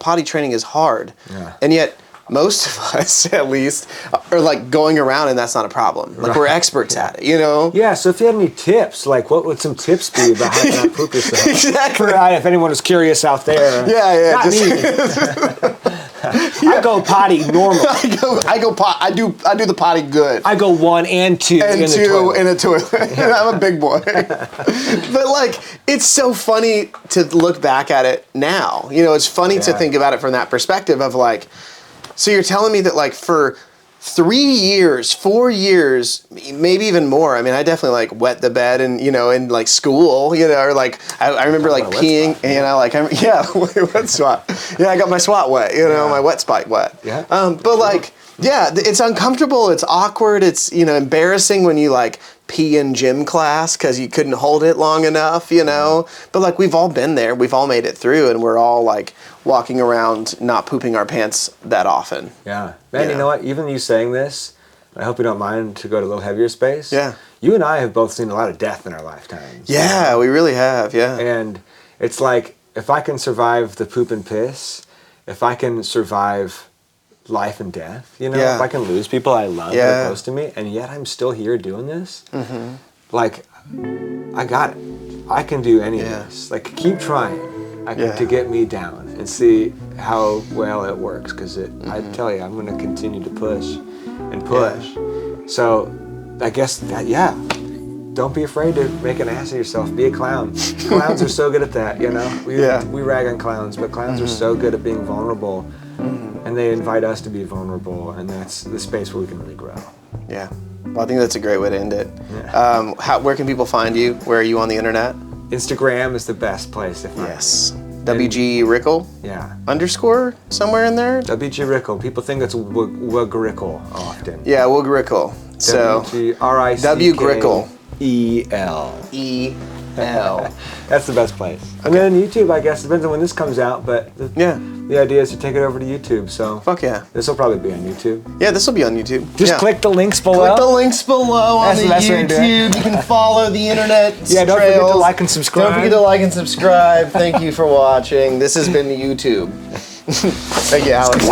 potty training is hard. Yeah. And yet most of us at least are like going around and that's not a problem. Like we're experts at it, you know? Yeah, so if you had any tips, like what would some tips be about how to not poop yourself? Exactly. If anyone is curious out there. Yeah, Not me. I go potty normal. I do the potty good. I go 1 and 2 And in the two toilet. in a toilet. And I'm a big boy. But like, it's so funny to look back at it now. You know, it's funny to Yeah. think about it from that perspective of like, so you're telling me that like for 3 years, 4 years, maybe even more. I mean, I definitely like wet the bed and, you know, in like school, you know, or like, I remember like a wet peeing, spot. you know, like, wet spot. Yeah, I got my swat wet, you know, Yeah. my wet spot wet. Yeah. But like, yeah, it's uncomfortable, it's awkward, it's, you know, embarrassing when you like pee in gym class because you couldn't hold it long enough, you know? But like, we've all been there, we've all made it through, and we're all like walking around not pooping our pants that often. Yeah. Man, Yeah. you know what? Even you saying this, I hope you don't mind to go to a little heavier space. Yeah. You and I have both seen a lot of death in our lifetimes. Yeah, we really have, yeah. And it's like, if I can survive the poop and piss, if I can survive life and death, you know, Yeah. if I can lose people I love that Yeah. are close to me, and yet I'm still here doing this, like, I got it. I can do any Yeah. of this. Like, keep trying Yeah. to get me down and see how well it works, because I tell you, I'm going to continue to push. and push. So I guess that, don't be afraid to make an ass of yourself. Be a clown. Clowns are so good at that, you know? We rag on clowns, but clowns are so good at being vulnerable. And they invite us to be vulnerable, and that's the space where we can really grow. Yeah. Well, I think that's a great way to end it. Yeah. Where can people find you? Where are you on the internet? Instagram is the best place to find. Yes. WG Rickle? Yeah. Underscore somewhere in there? WG Rickle. People think it's Wugrickle often. Yeah, Wugrickle. So WG W Grickle. E-L. E-L. That's the best place. And then YouTube, I guess, depends on when this comes out, but the idea is to take it over to YouTube, so Fuck yeah. this will probably be on YouTube. Yeah, this will be on YouTube. Just click the links below. Click the links below on That's the the best way to do YouTube. You can follow the internet Yeah, don't trails. forget to like and subscribe. Don't forget to like and subscribe. Thank you for watching. This has been YouTube. Thank you, Alex.